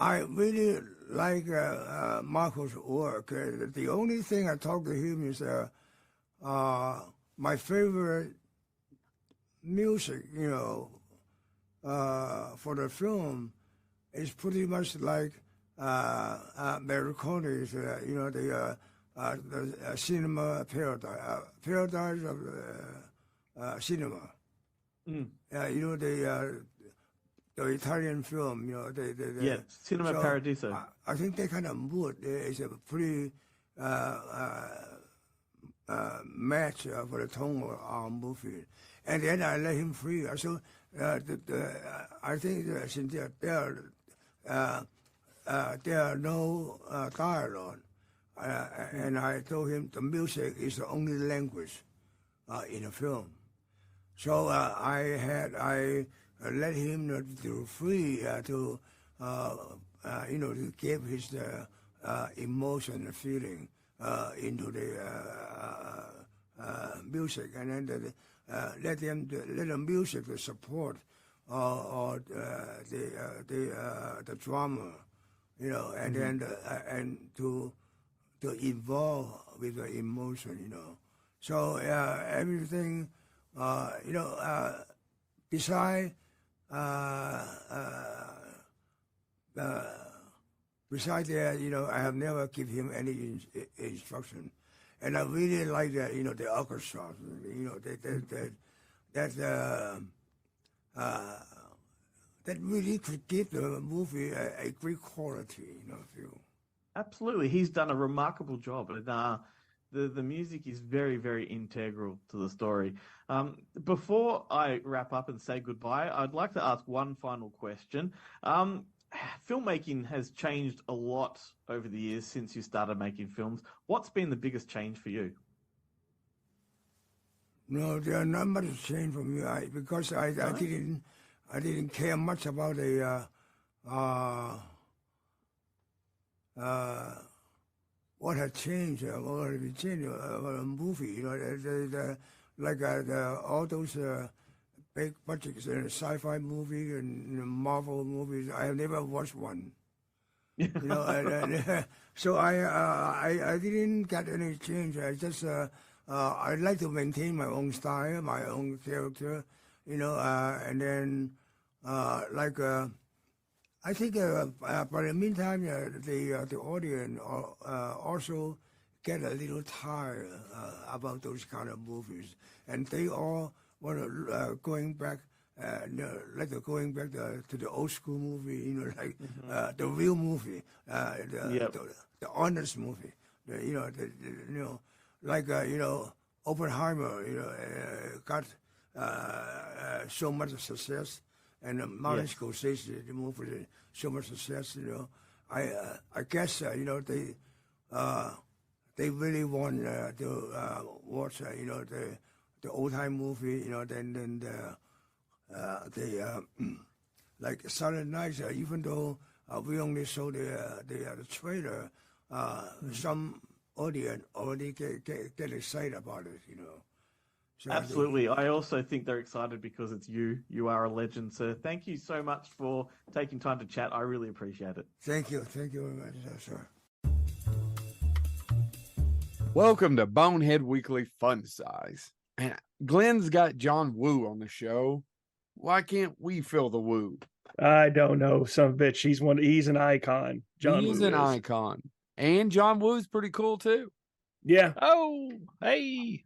I really like Marco's work. The only thing I talk to him is my favorite music, for the film is pretty much like Merconi's, the cinema paradise, paradise of cinema. The Italian film, Cinema so Paradiso. I think that kind of mood is a pretty match for the tone of our movie. And then I let him free. So I think since there are no dialogue, and I told him the music is the only language in the film. So I let him to free to give his emotion and feeling into the music, and then let the music to support or the drama, and then and to involve with the emotion, So everything, beside besides that, I have never give him any instruction, and I really like that, the orchestra, that really could give the movie a great quality, feel. Absolutely, he's done a remarkable job, and the music is very, very integral to the story. Before I wrap up and say goodbye, I'd like to ask one final question. Filmmaking has changed a lot over the years since you started making films. What's been the biggest change for you? No, there are not much change for me because I didn't care much about what had changed, what had changed about a movie. All those big budgets, sci-fi movie and Marvel movies. I have never watched one. So I didn't get any change. I just I like to maintain my own style, my own character, and then I think by the meantime the audience also get a little tired about those kind of movies, and they all want to going back. Going back to the old school movie, the real movie, the honest movie, Oppenheimer, got so much success, and Martin Scorsese, the movie, so much success. I guess they really want to watch the old time movie, then like Silent Night, even though we only saw the trailer, some audience already get excited about it, So Absolutely. I also think they're excited because it's you. You are a legend, sir. Thank you so much for taking time to chat. I really appreciate it. Thank you. Thank you very much, sir. Welcome to Bonehead Weekly Fun Size. And Glenn's got John Woo on the show. Why can't we fill the Woo? I don't know, son of a bitch. He's an icon. John He's Woo an icon. And John Woo's pretty cool too. Yeah. Oh, hey.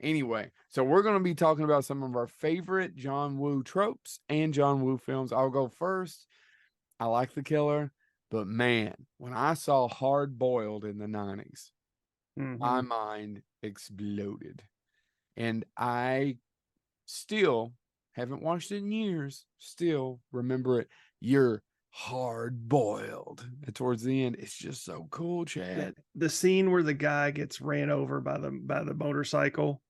Anyway, so we're going to be talking about some of our favorite John Woo tropes and John Woo films. I'll go first. I like The Killer, but man, when I saw Hard Boiled in the 90s, my mind exploded. And I still haven't watched it in years, still remember it. You're hard boiled towards the end. It's just so cool, Chad. The scene where the guy gets ran over by the motorcycle,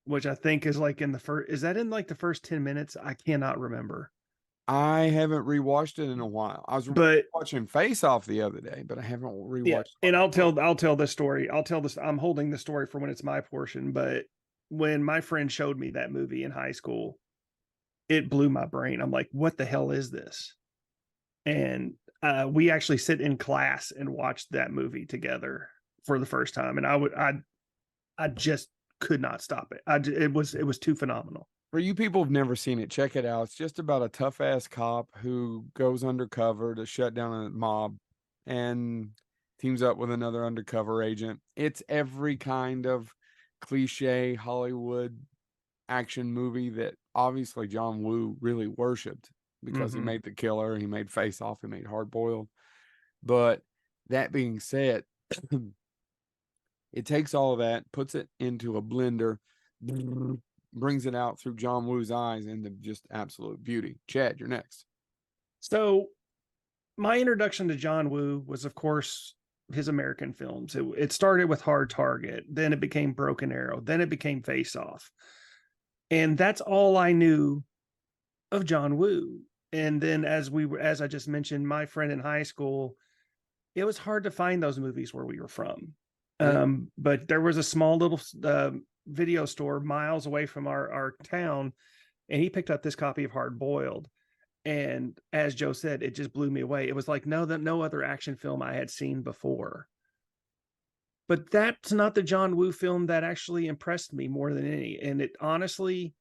which I think is like in the first, is that in like the first 10 minutes? I cannot remember. I haven't rewatched it in a while. I was watching Face Off the other day, but I haven't rewatched. Yeah, and I'll tell this story. I'm holding the story for when it's my portion, but when my friend showed me that movie in high school, it blew my brain. I'm like, what the hell is this? And we actually sit in class and watch that movie together for the first time, and I just could not stop it. It was too phenomenal. For you people who've never seen it, check it out. It's just about a tough ass cop who goes undercover to shut down a mob and teams up with another undercover agent. It's every kind of cliche Hollywood action movie that obviously John Woo really worshipped because he made The Killer, he made Face Off, he made Hard Boiled. But that being said, it takes all of that, puts it into a blender, brings it out through John Woo's eyes into just absolute beauty. Chad, you're next. So my introduction to John Woo was, of course, his American films. It started with Hard Target, then it became Broken Arrow, then it became Face Off. And that's all I knew of John Woo. And then as I just mentioned, my friend in high school, it was hard to find those movies where we were from. But there was a small little video store miles away from our town, and he picked up this copy of Hard Boiled. And as Joe said, it just blew me away. It was like no other action film I had seen before. But that's not the John Woo film that actually impressed me more than any. And it honestly,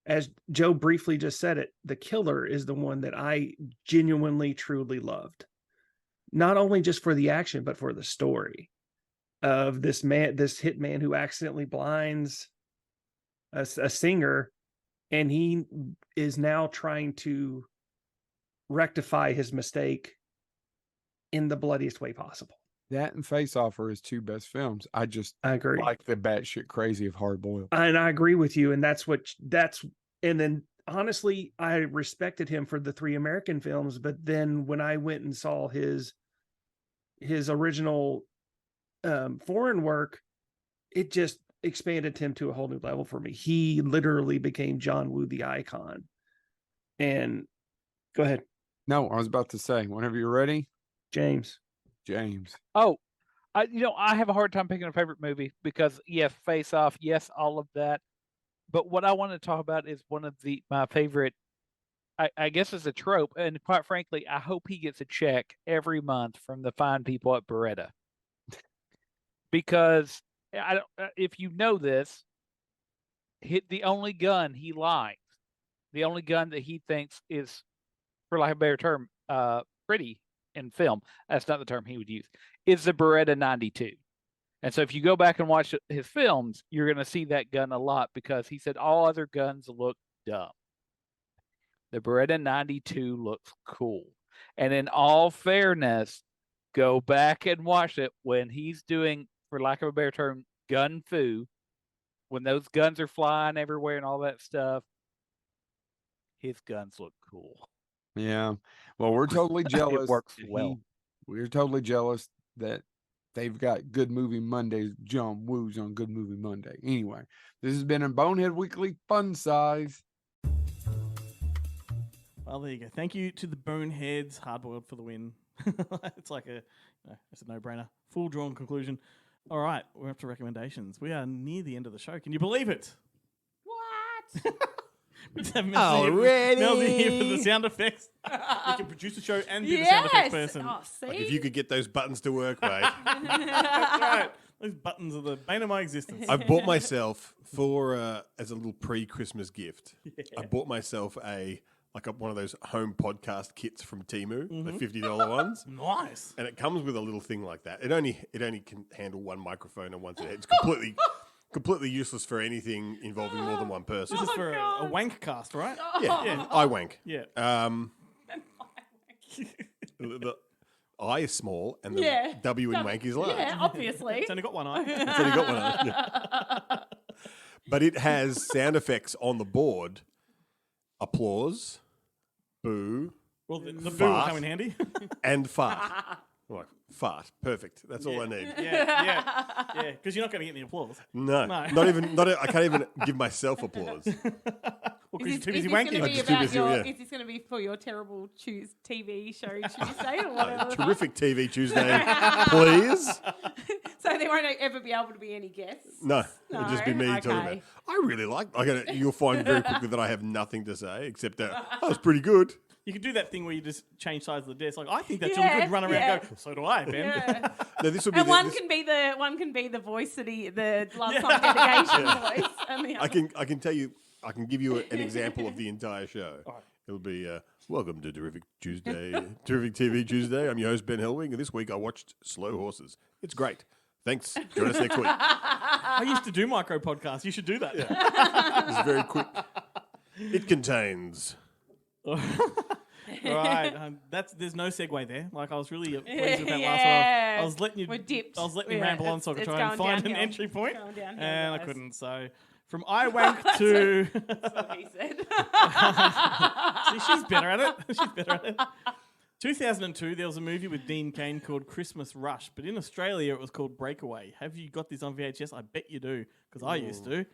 as Joe briefly just said it, The Killer is the one that I genuinely, truly loved. Not only just for the action, but for the story of this hitman who accidentally blinds a singer, and he is now trying to rectify his mistake in the bloodiest way possible. That and Face Off are his two best films. I agree. Like the batshit crazy of Hard Boiled. And I agree with you. And and then honestly, I respected him for the 3 American films, but then when I went and saw his original foreign work, it just expanded him to a whole new level for me. He literally became John Woo, the icon. And go ahead. No, I was about to say, whenever you're ready, James. Oh, I have a hard time picking a favorite movie because yes, Face Off, yes, all of that. But what I want to talk about is one of my favorite. I guess it's a trope, and quite frankly, I hope he gets a check every month from the fine people at Beretta. Because if you know this, the only gun he likes, the only gun that he thinks is, for lack of a better term, pretty in film, that's not the term he would use, is the Beretta 92. And so if you go back and watch his films, you're going to see that gun a lot because he said all other guns look dumb. The Beretta 92 looks cool. And in all fairness, go back and watch it when he's doing, for lack of a better term, gun fu, when those guns are flying everywhere and all that stuff, his guns look cool. Yeah. Well, we're totally jealous. It works well. We're totally jealous that they've got Good Movie Mondays. John Woo's on Good Movie Monday. Anyway, this has been a Bonehead Weekly Fun Size. Well, there you go. Thank you to the Boneheads. Hard Boiled for the win. It's like it's a no-brainer. Full drawn conclusion. All right, we're up to recommendations. We are near the end of the show. Can you believe it? What? Already? Mel's here for the sound effects. You can produce a show and be the sound effects person. Oh, see? Like if you could get those buttons to work, mate. That's right. Those buttons are the bane of my existence. I bought myself as a little pre-Christmas gift. Yeah. I bought myself one of those home podcast kits from Temu, the $50 ones. Nice. And it comes with a little thing like that. It only can handle one microphone and one set. It's completely useless for anything involving more than one person. This is for a wank cast, right? Yeah, I wank. Yeah. The I is small and the W in wank is large. Yeah, obviously. It's only got one eye. It's only got one eye. Yeah. But it has sound effects on the board. Applause, boo. Well, the boo will come in handy. And fart. Like, fart. Perfect. That's all I need. Yeah. Because you're not going to get any applause. No. I can't even give myself applause. Well, because you're too busy Is this going to be for your terrible TV show Tuesday or whatever? Terrific TV Tuesday, please. So there won't ever be able to be any guests? No, it'll just be me talking about it. I really like. You'll find very quickly that I have nothing to say except that was pretty good. You could do that thing where you just change sides of the desk. Like, I think that you could run around and go, so do I, Ben. Yeah. No, this would be And one can be the voice that the last time dedication voice. And the other. I can tell you, I can give you an example of the entire show. It'll be welcome to Terrific Tuesday, Terrific TV Tuesday. I'm your host Ben Helwing, and this week I watched Slow Horses. It's great. Thanks. Join us next week. I used to do micro podcasts. You should do that. It's very quick. It contains. Right, there's no segue there. Like I was really pleased with that last one. I was letting you. I was letting you ramble on so I could try and find an entry point, and I couldn't. So from iWank to. That's what he said. See, she's better at it. She's better at it. 2002, there was a movie with Dean Cain called Christmas Rush, but in Australia it was called Breakaway. Have you got this on VHS? I bet you do, because I used to.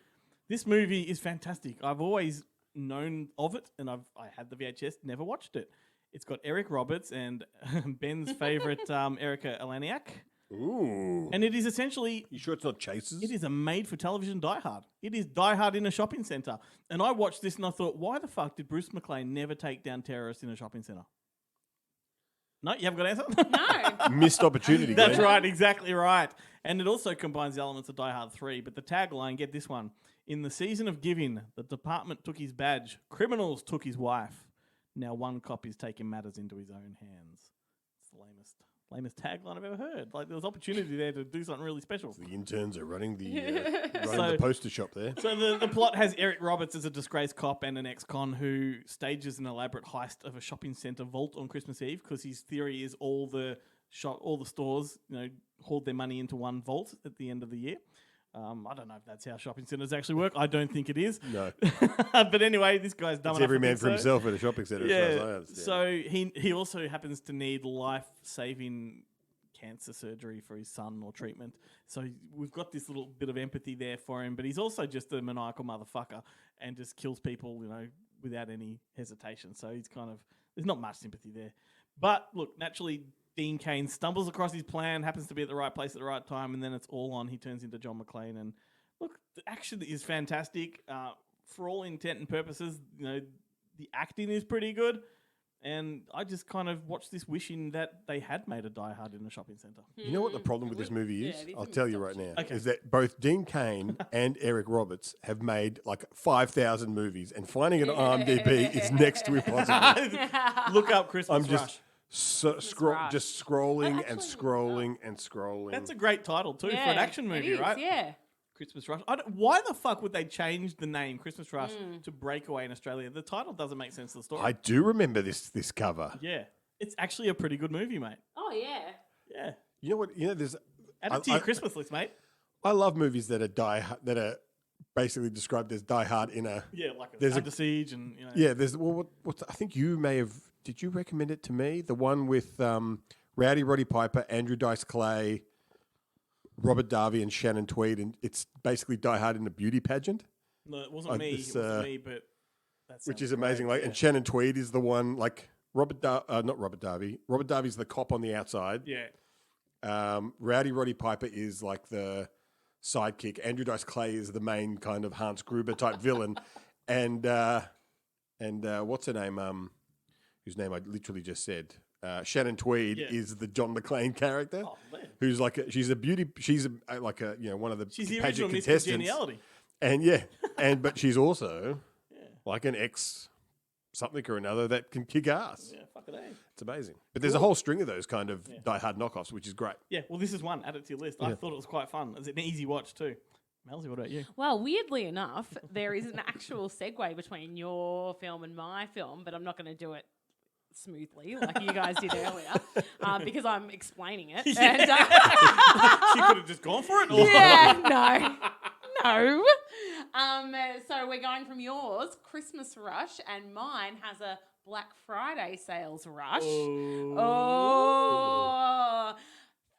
This movie is fantastic. I've always known of it, and I had the VHS, never watched it. It's got Eric Roberts and Ben's favourite Erica Eleniak. Ooh. And it is essentially... You sure it's not Chasers? It is a made-for-television Die Hard. It is Die Hard in a shopping centre. And I watched this and I thought, why the fuck did Bruce McLean never take down terrorists in a shopping centre? No, you haven't got an answer? No. Missed opportunity. That's right, exactly right. And it also combines the elements of Die Hard 3. But the tagline, get this one. In the season of giving, the department took his badge. Criminals took his wife. Now one cop is taking matters into his own hands. It's the lamest tagline I've ever heard. Like, there was opportunity there to do something really special. The interns are running the poster shop there. So the plot has Eric Roberts as a disgraced cop and an ex-con who stages an elaborate heist of a shopping centre vault on Christmas Eve because his theory is all the stores, hoard their money into one vault at the end of the year. I don't know if that's how shopping centres actually work. I don't think it is. No. But anyway, this guy's dumb enough. Every man to for himself at a shopping centre, as far as I understand. So he also happens to need life-saving cancer surgery for his son or treatment. So we've got this little bit of empathy there for him, but he's also just a maniacal motherfucker and just kills people, without any hesitation. So he's there's not much sympathy there. But look, naturally, Dean Cain stumbles across his plan, happens to be at the right place at the right time, and then it's all on. He turns into John McClane. And look, the action is fantastic. For all intent and purposes, the acting is pretty good. And I just kind of watched this wishing that they had made a Die Hard in a shopping centre. You know what the problem with this movie is? Yeah, I'll tell you right now. Okay. Is that both Dean Cain and Eric Roberts have made like 5,000 movies, and finding it on IMDb is next to impossible. Look up Christmas I'm Rush. just scrolling and scrolling and scrolling. That's a great title too for an action movie, right? Yeah. Christmas Rush. Why the fuck would they change the name Christmas Rush to Breakaway in Australia? The title doesn't make sense to the story. I do remember this cover. Yeah. It's actually a pretty good movie, mate. Oh, yeah. Yeah. You know what? There's Add it to your Christmas list, mate. I love movies that are basically described as Die Hard in a there's Under Siege and yeah. There's what I think you may have. Did you recommend it to me? The one with Rowdy Roddy Piper, Andrew Dice Clay, Robert Darby, and Shannon Tweed, and it's basically Die Hard in a beauty pageant. No, it wasn't me. It wasn't me, but which is amazing. Great, and Shannon Tweed is the one like not Robert Darby. Robert Darby's the cop on the outside. Yeah. Rowdy Roddy Piper is like the sidekick. Andrew Dice Clay is the main kind of Hans Gruber type villain, and what's her name? Whose name I literally just said. Shannon Tweed is the John McClane character, who's like she's one of the she's the pageant original Miss contestants, Congeniality. And but she's also like an ex something or another that can kick ass. Yeah, fuck it, eh? It's amazing. But there's a whole string of those kind of Die Hard knockoffs, which is great. Yeah, well, this is one. Add it to your list. I thought it was quite fun. It's an easy watch too. Melzy, what about you? Well, weirdly enough, there is an actual segue between your film and my film, but I'm not going to do it smoothly like you guys did earlier because I'm explaining it. Yeah. And, she could have just gone for it. Or? Yeah, no. So we're going from yours, Christmas Rush, and mine has a Black Friday sales rush. Oh.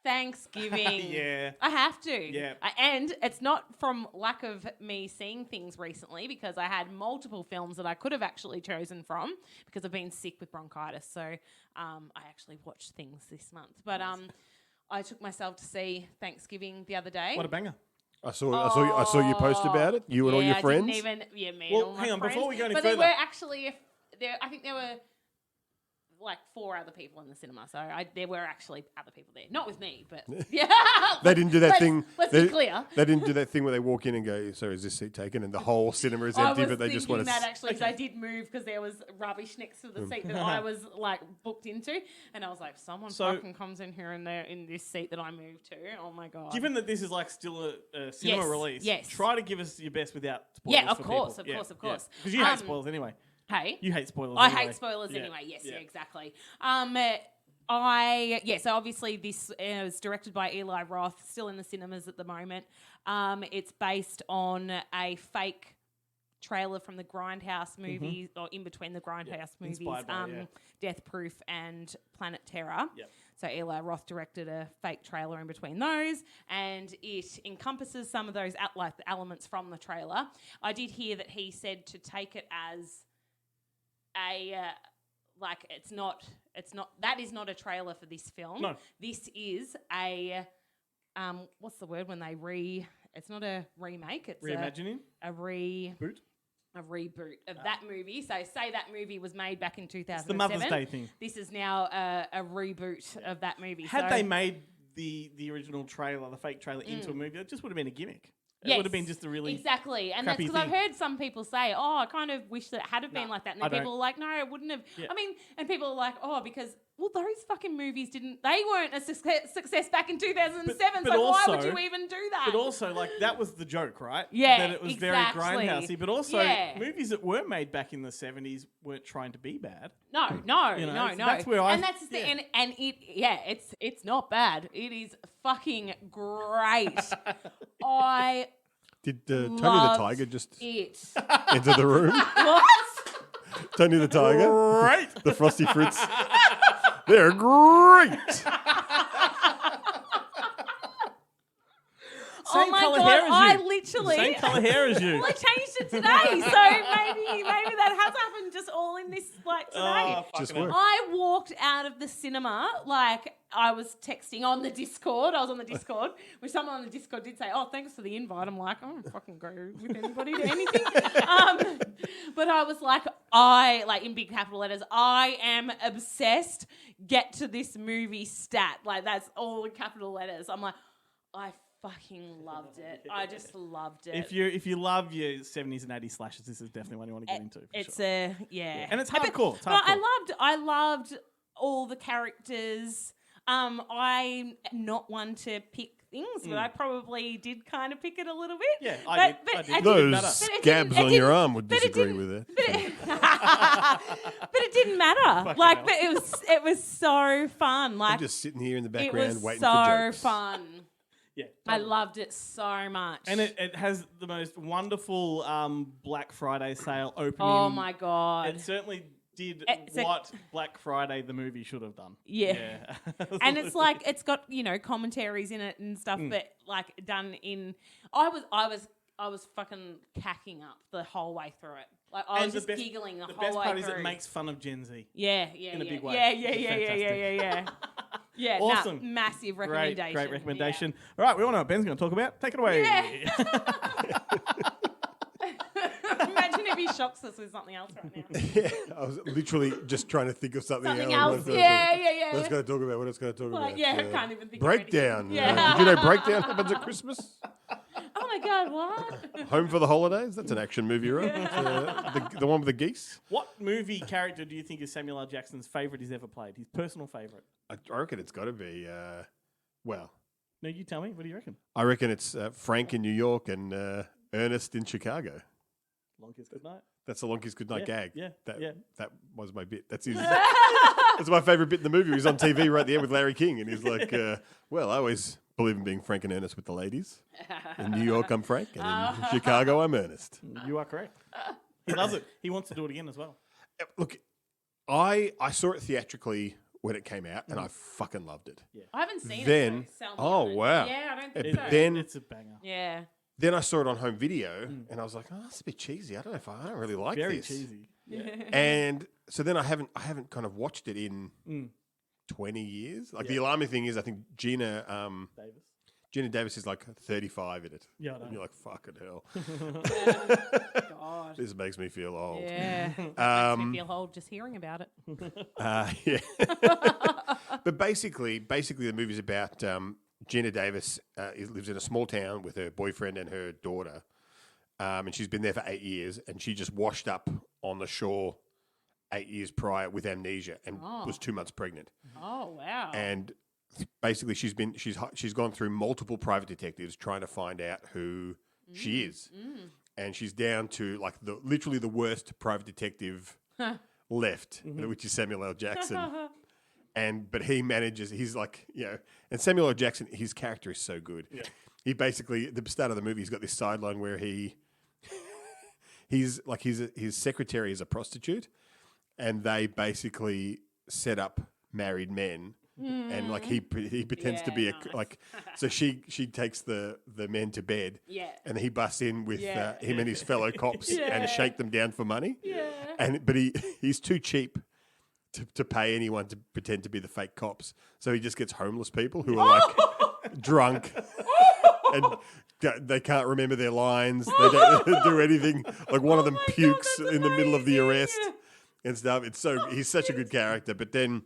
Thanksgiving. Yeah. I have to. Yeah. And it's not from lack of me seeing things recently because I had multiple films that I could have actually chosen from because I've been sick with bronchitis. So I actually watched things this month. But I took myself to see Thanksgiving the other day. What a banger. I saw you post about it. You and all your friends. Me and all my hang on, friends. before we go any but further. there were actually, I think there were like 4 other people in the cinema, so there were actually other people there, not with me, but yeah. They didn't do that thing. Let's they, be clear. They didn't do that thing where they walk in and go, "So is this seat taken?" And the whole cinema is empty, but they just want to. that actually, because I did move because there was rubbish next to the seat that I was like booked into, and I was like, "Someone fucking comes in here and they're in this seat that I moved to." Oh my god! Given that this is like still a cinema release, try to give us your best without spoilers. Yeah, of course. Because you hate spoilers anyway. Hey, you hate spoilers. I anyway. hate spoilers anyway. Yes, Yeah. exactly. So obviously this is directed by Eli Roth, still in the cinemas at the moment. It's based on a fake trailer from the Grindhouse movies, or in between the Grindhouse movies, by, Death Proof and Planet Terror. Yep. So Eli Roth directed a fake trailer in between those, and it encompasses some of those the elements from the trailer. I did hear that he said to take it as that is not a trailer for this film. No. This is a what's the word when they it's not a remake, it's reimagining? a reboot of that movie. So say that movie was made back in 2007. It's the Mother's Day thing. This is now a reboot of that movie. Had they made the original trailer, the fake trailer, into a movie, it just would have been a gimmick. It would have been just a really exactly, and that's because I've heard some people say, "Oh, I kind of wish that it had been like that," and then people are like, "No, it wouldn't have." Yeah. I mean, and people are like, "Oh, because those fucking movies they weren't a success back in 2007. But so also, why would you even do that?" But also, like that was the joke, right? Yeah, that it was exactly. very grindhousey. But also, movies that were made back in the 70s weren't trying to be bad. No. So that's where and that's the thing, and it's not bad. It is fucking great. Did Tony the Tiger just enter the room? What? Tony the Tiger? Great. The Frosty Fruits. They're great. Oh my god! I literally same color hair as you. Well, I changed it today, so maybe that has happened just all in this today. Just work. I walked out of the cinema like I was texting on the Discord. I was on the Discord, which someone on the Discord did say, "Oh, thanks for the invite." I'm like, "I don't fucking go with anybody to anything." But I was like, in big capital letters, I am obsessed. Get to this movie stat. Like that's all in capital letters. I'm like, I fucking loved it. I just loved it. If you love your 70s and 80s slashes, this is definitely one you want to get into. It's and it's hardcore. I loved all the characters. I'm not one to pick things, but I probably did kind of pick it a little bit. Yeah, I did. Those scabs on your arm would disagree with it. But it didn't matter. But it was so fun. Like I'm just sitting here in the background waiting so for jokes. fun. Yeah, I loved it so much. And it has the most wonderful Black Friday sale opening. Oh my god! It certainly did what Black Friday the movie should have done. Yeah. And it's like it's got commentaries in it and stuff, but like done in. I was fucking cacking up the whole way through it. Like I was just giggling the whole way through. The best part is it makes fun of Gen Z. Yeah. In a big way. Yeah. Yeah, awesome. Massive recommendation. Great recommendation. Yeah. All right, we all know what Ben's going to talk about. Take it away. Yeah. Imagine if he shocks us with something else right now. Yeah, I was literally just trying to think of something else. Yeah. What it's going to talk about, what it's going to talk about. Yeah, I can't even think Breakdown. of anything. Yeah. Did you know Breakdown happens at Christmas? Oh my God, what? Home for the Holidays? That's an action movie, right? The one with the geese? What movie character do you think is Samuel L. Jackson's favourite he's ever played? His personal favourite? I reckon it's got to be, well... No, you tell me. What do you reckon? I reckon it's Frank in New York and Ernest in Chicago. Long Kiss Goodnight? That's the Long Kiss Goodnight gag. Yeah. That was my bit. That's his... That's my favourite bit in the movie. He's on TV right at the end with Larry King, and he's like, well, I always believe in being frank and earnest with the ladies. In New York, I'm Frank, and in Chicago, I'm Ernest. You are correct. He loves it. He wants to do it again as well. Look, I saw it theatrically when it came out, and I fucking loved it. Yeah. I haven't seen it. So Wow. Yeah, I don't think so. Then it's a banger. Yeah. Then I saw it on home video, and I was like, "Oh, that's a bit cheesy. I don't really like Very this." Very cheesy. Yeah. And so then I haven't kind of watched it in 20 years. Like the alarming thing is, I think Gina Davis is like 35 in it. Yeah, I know. And you're like, fucking hell. God. This makes me feel old. Yeah. Makes me feel old just hearing about it. Yeah. But basically, the movie's about Gina Davis lives in a small town with her boyfriend and her daughter. And she's been there for 8 years, and she just washed up on the shore 8 years prior with amnesia and was 2 months pregnant. Oh, wow. And basically, she's gone through multiple private detectives trying to find out who she is, and she's down to like literally the worst private detective left, which is Samuel L. Jackson. But he manages. He's like, and Samuel L. Jackson, his character is so good. Yeah. He basically at the start of the movie, he's got this sideline where his secretary is a prostitute, and they basically set up married men. And like he pretends to be so she takes the men to bed, and he busts in with him and his fellow cops and shake them down for money, but he's too cheap to pay anyone to pretend to be the fake cops, so he just gets homeless people who are like drunk and they can't remember their lines, they don't do anything, like one of them pukes in the middle of the arrest and stuff. He's such a good character, but then.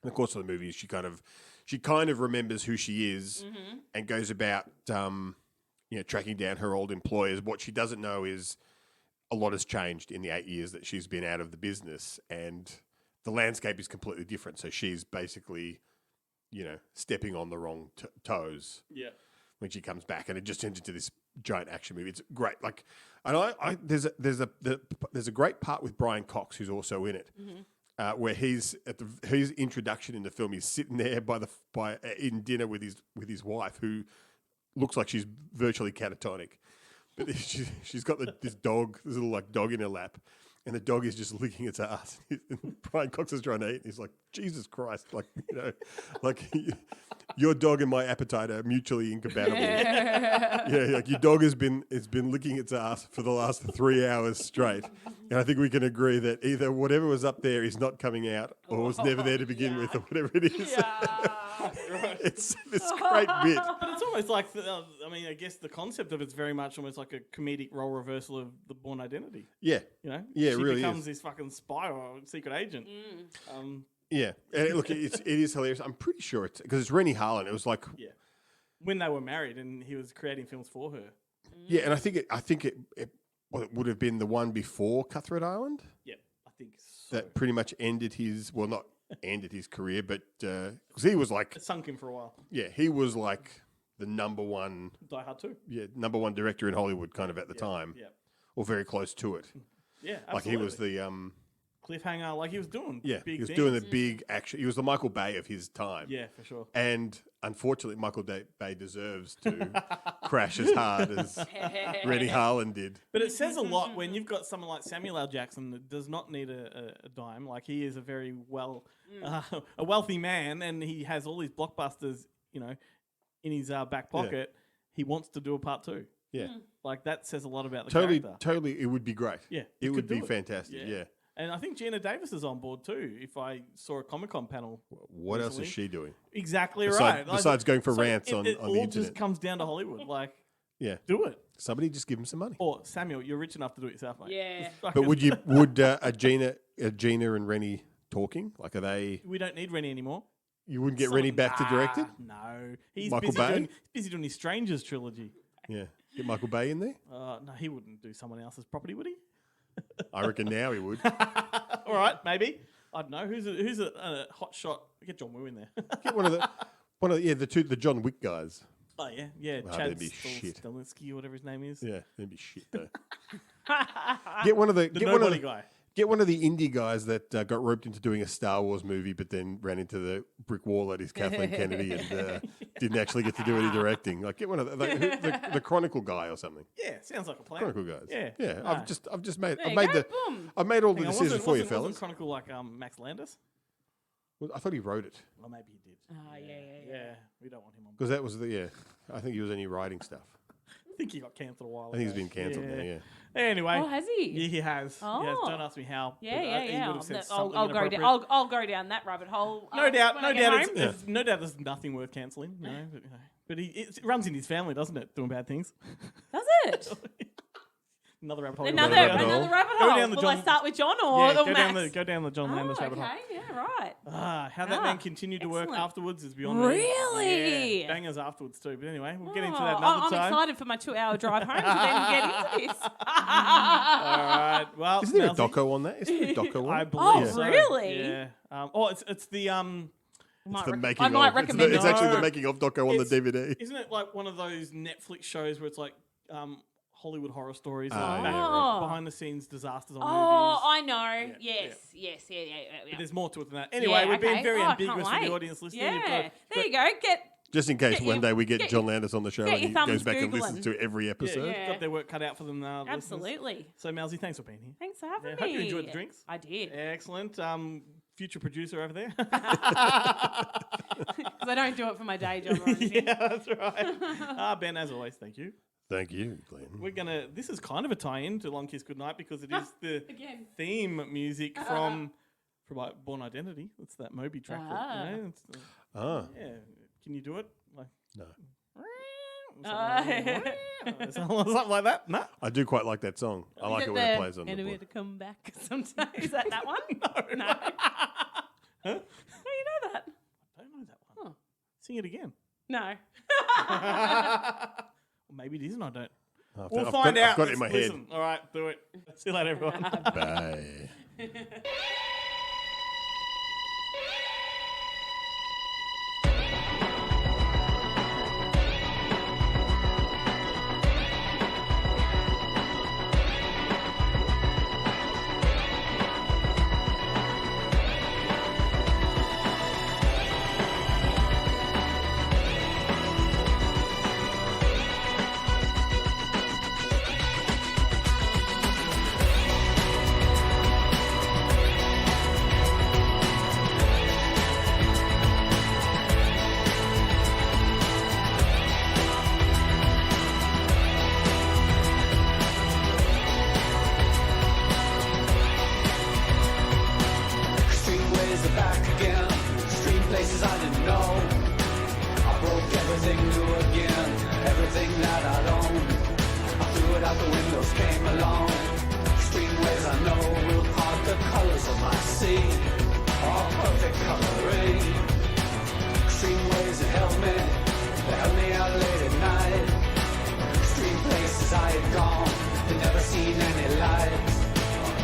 In the course of the movie, she kind of remembers who she is and goes about, tracking down her old employers. What she doesn't know is a lot has changed in the 8 years that she's been out of the business, and the landscape is completely different. So she's basically, stepping on the wrong toes. Yeah. When she comes back, and it just turns into this giant action movie. It's great. Like, and there's a great part with Brian Cox, who's also in it. Where he's at his introduction in the film, he's sitting there in dinner with his wife, who looks like she's virtually catatonic, but she's got this little dog in her lap, and the dog is just licking its ass. And Brian Cox is trying to eat, and he's like, Jesus Christ, your dog and my appetite are mutually incompatible. Your dog has been licking its ass for the last 3 hours straight. And I think we can agree that either whatever was up there is not coming out, or was never there to begin with, or whatever it is. It's this great bit. But it's almost like, I guess the concept of it's very much almost like a comedic role reversal of the Bourne Identity. Yeah. Yeah, it she really becomes is. this fucking spy or secret agent. Yeah. And look, it is hilarious. I'm pretty sure it's because it's Rennie Harlan. It was like... Yeah. When they were married and he was creating films for her. Yeah, and I think it would have been the one before Cutthroat Island. Yeah, I think so. That pretty much ended his... Well, not ended his career, but... Because he was like... It sunk him for a while. Yeah, he was like the number one... Die Hard 2. Yeah, number one director in Hollywood kind of at the time. Yeah. Or very close to it. Yeah, absolutely. Like he was the... cliffhanger, like he was doing. Yeah, big he was things. doing the big action. He was the Michael Bay of his time. Yeah, for sure. And unfortunately, Michael Bay deserves to crash as hard as Rennie Harlan did. But it says a lot when you've got someone like Samuel L. Jackson that does not need a dime. Like he is a very a wealthy man, and he has all these blockbusters, in his back pocket. Yeah. He wants to do a part 2. Yeah, like that says a lot about the character. character. Totally, it would be great. Yeah, it would be fantastic. Yeah. And I think Gina Davis is on board too. If I saw a Comic-Con panel, what else is she doing? Exactly right. Besides going for rants on the internet, it all just comes down to Hollywood. Like, do it. Somebody just give him some money. Or Samuel, you're rich enough to do it yourself, mate. Yeah. But would Gina and Rennie talking? Like, are they? We don't need Rennie anymore. You wouldn't get Rennie back to direct it? No, he's Michael Bay? busy doing his Strangers trilogy. Yeah, get Michael Bay in there. No, he wouldn't do someone else's property, would he? I reckon now he would. All right, maybe. I don't know who's a hot shot. Get John Woo in there. Get one of the John Wick guys. Oh yeah. Wow, Chad that'd be shit. Stalinsky or whatever his name is. Yeah, that'd be shit though. Get one of the guy. Get one of the indie guys that got roped into doing a Star Wars movie, but then ran into the brick wall that is Kathleen Kennedy and didn't actually get to do any directing. Like, get one of the Chronicle guy or something. Yeah, sounds like a plan. Chronicle guys. Yeah. No. I've made all the Hang on, decisions for you, wasn't fellas. Chronicle like Max Landis? Well, I thought he wrote it. Well, maybe he did. Yeah. We don't want him on. Because that was I think he was only writing stuff. I think he got cancelled a while ago. I think he's been cancelled now, yeah. Anyway. Oh, has he? Yeah, he has. Oh. Yes, don't ask me how. Yeah. I'll I'll go down that rabbit hole. No doubt. when I get home. No doubt there's nothing worth cancelling. No, but it runs in his family, doesn't it? Doing bad things. Does it? Another rabbit hole. Another rabbit hole. Go down the Will John... I start with John or go Max? down the John Landis rabbit hole. Okay, yeah, right. How that man continued to work excellent. afterwards is beyond me. Really? Yeah, bangers afterwards too. But anyway, we'll get into that another I'm time. excited for my 2-hour drive home to then get into this. All right. Well, Isn't there a Mousy? doco on that? Isn't there a doco on I it? believe so. really? Yeah. It's the It's the making I might of. recommend It's actually the No. making of doco on the It's- DVD. Isn't it like one of those Netflix shows where it's like Hollywood horror stories, Ah, like yeah, right. behind the scenes disasters on Oh, movies? I know. Yeah, Yes. Yeah. But there's more to it than that. Anyway, we're being very ambiguous for the audience listening. Yeah. There you go. Just in case Get one your- day we get get John your- Landis on the show get and your he thumbs goes back and Googling. listens to every episode. Yeah. Got their work cut out for them now. listeners. Absolutely. So, Mousy, thanks for being here. Thanks for having me. Hope you enjoyed the drinks. I did. Excellent. Future producer over there. Because I don't do it for my day job or anything. Yeah, that's right. Ben, as always, thank you. Thank you, Glenn. This is kind of a tie-in to Long Kiss Goodnight because it is the Again. theme music from Born Identity. It's that Moby track. Yeah. Can you do it? Like, No. Something like that? No. I do quite like that song. I like it when it plays on the Enemy board. to come back sometime. Is that one? No. Huh? How do you know that? I don't know that one. Sing it again. No. Or maybe it isn't. I don't. I've We'll find out. I've got it in my Listen. head. All right, do it. See you later, everyone. Bye. Extreme ways are back again. Extreme places I didn't know. I broke everything new again. Everything that I'd owned. I threw it out the windows, came along. Extreme ways I know will part the colors of my sea. All perfect coloring. Extreme ways that held me. They held me out late at night. Extreme places I had gone. They'd never seen any light.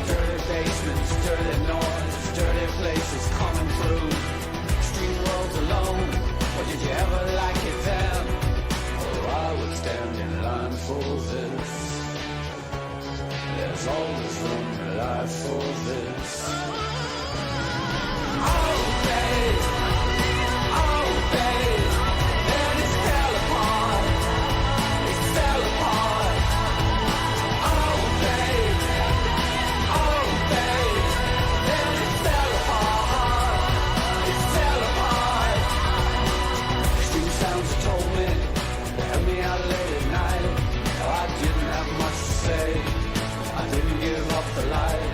Dirty basements, dirty noise, dirty places coming through. Extreme worlds alone, but did you ever like it then? Oh, I would stand in line for this. There's always room in life for this. Oh, babe, then it fell apart. It fell apart. Oh, babe. Oh, babe, then it fell apart. It fell apart. Extreme sounds that told me, they held me out late at night. Oh, I didn't have much to say. I didn't give up the light.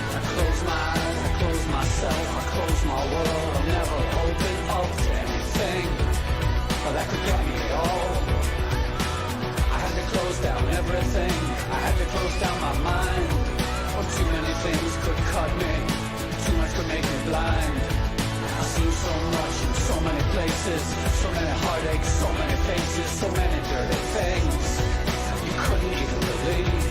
I closed my eyes, I closed myself, I closed my world. I'll never open up to anything that could get me all. I had to close down everything. I had to close down my mind. Oh, too many things could cut me. Too much could make me blind. I've seen so much in so many places. So many heartaches, so many faces, so many dirty things you couldn't even believe.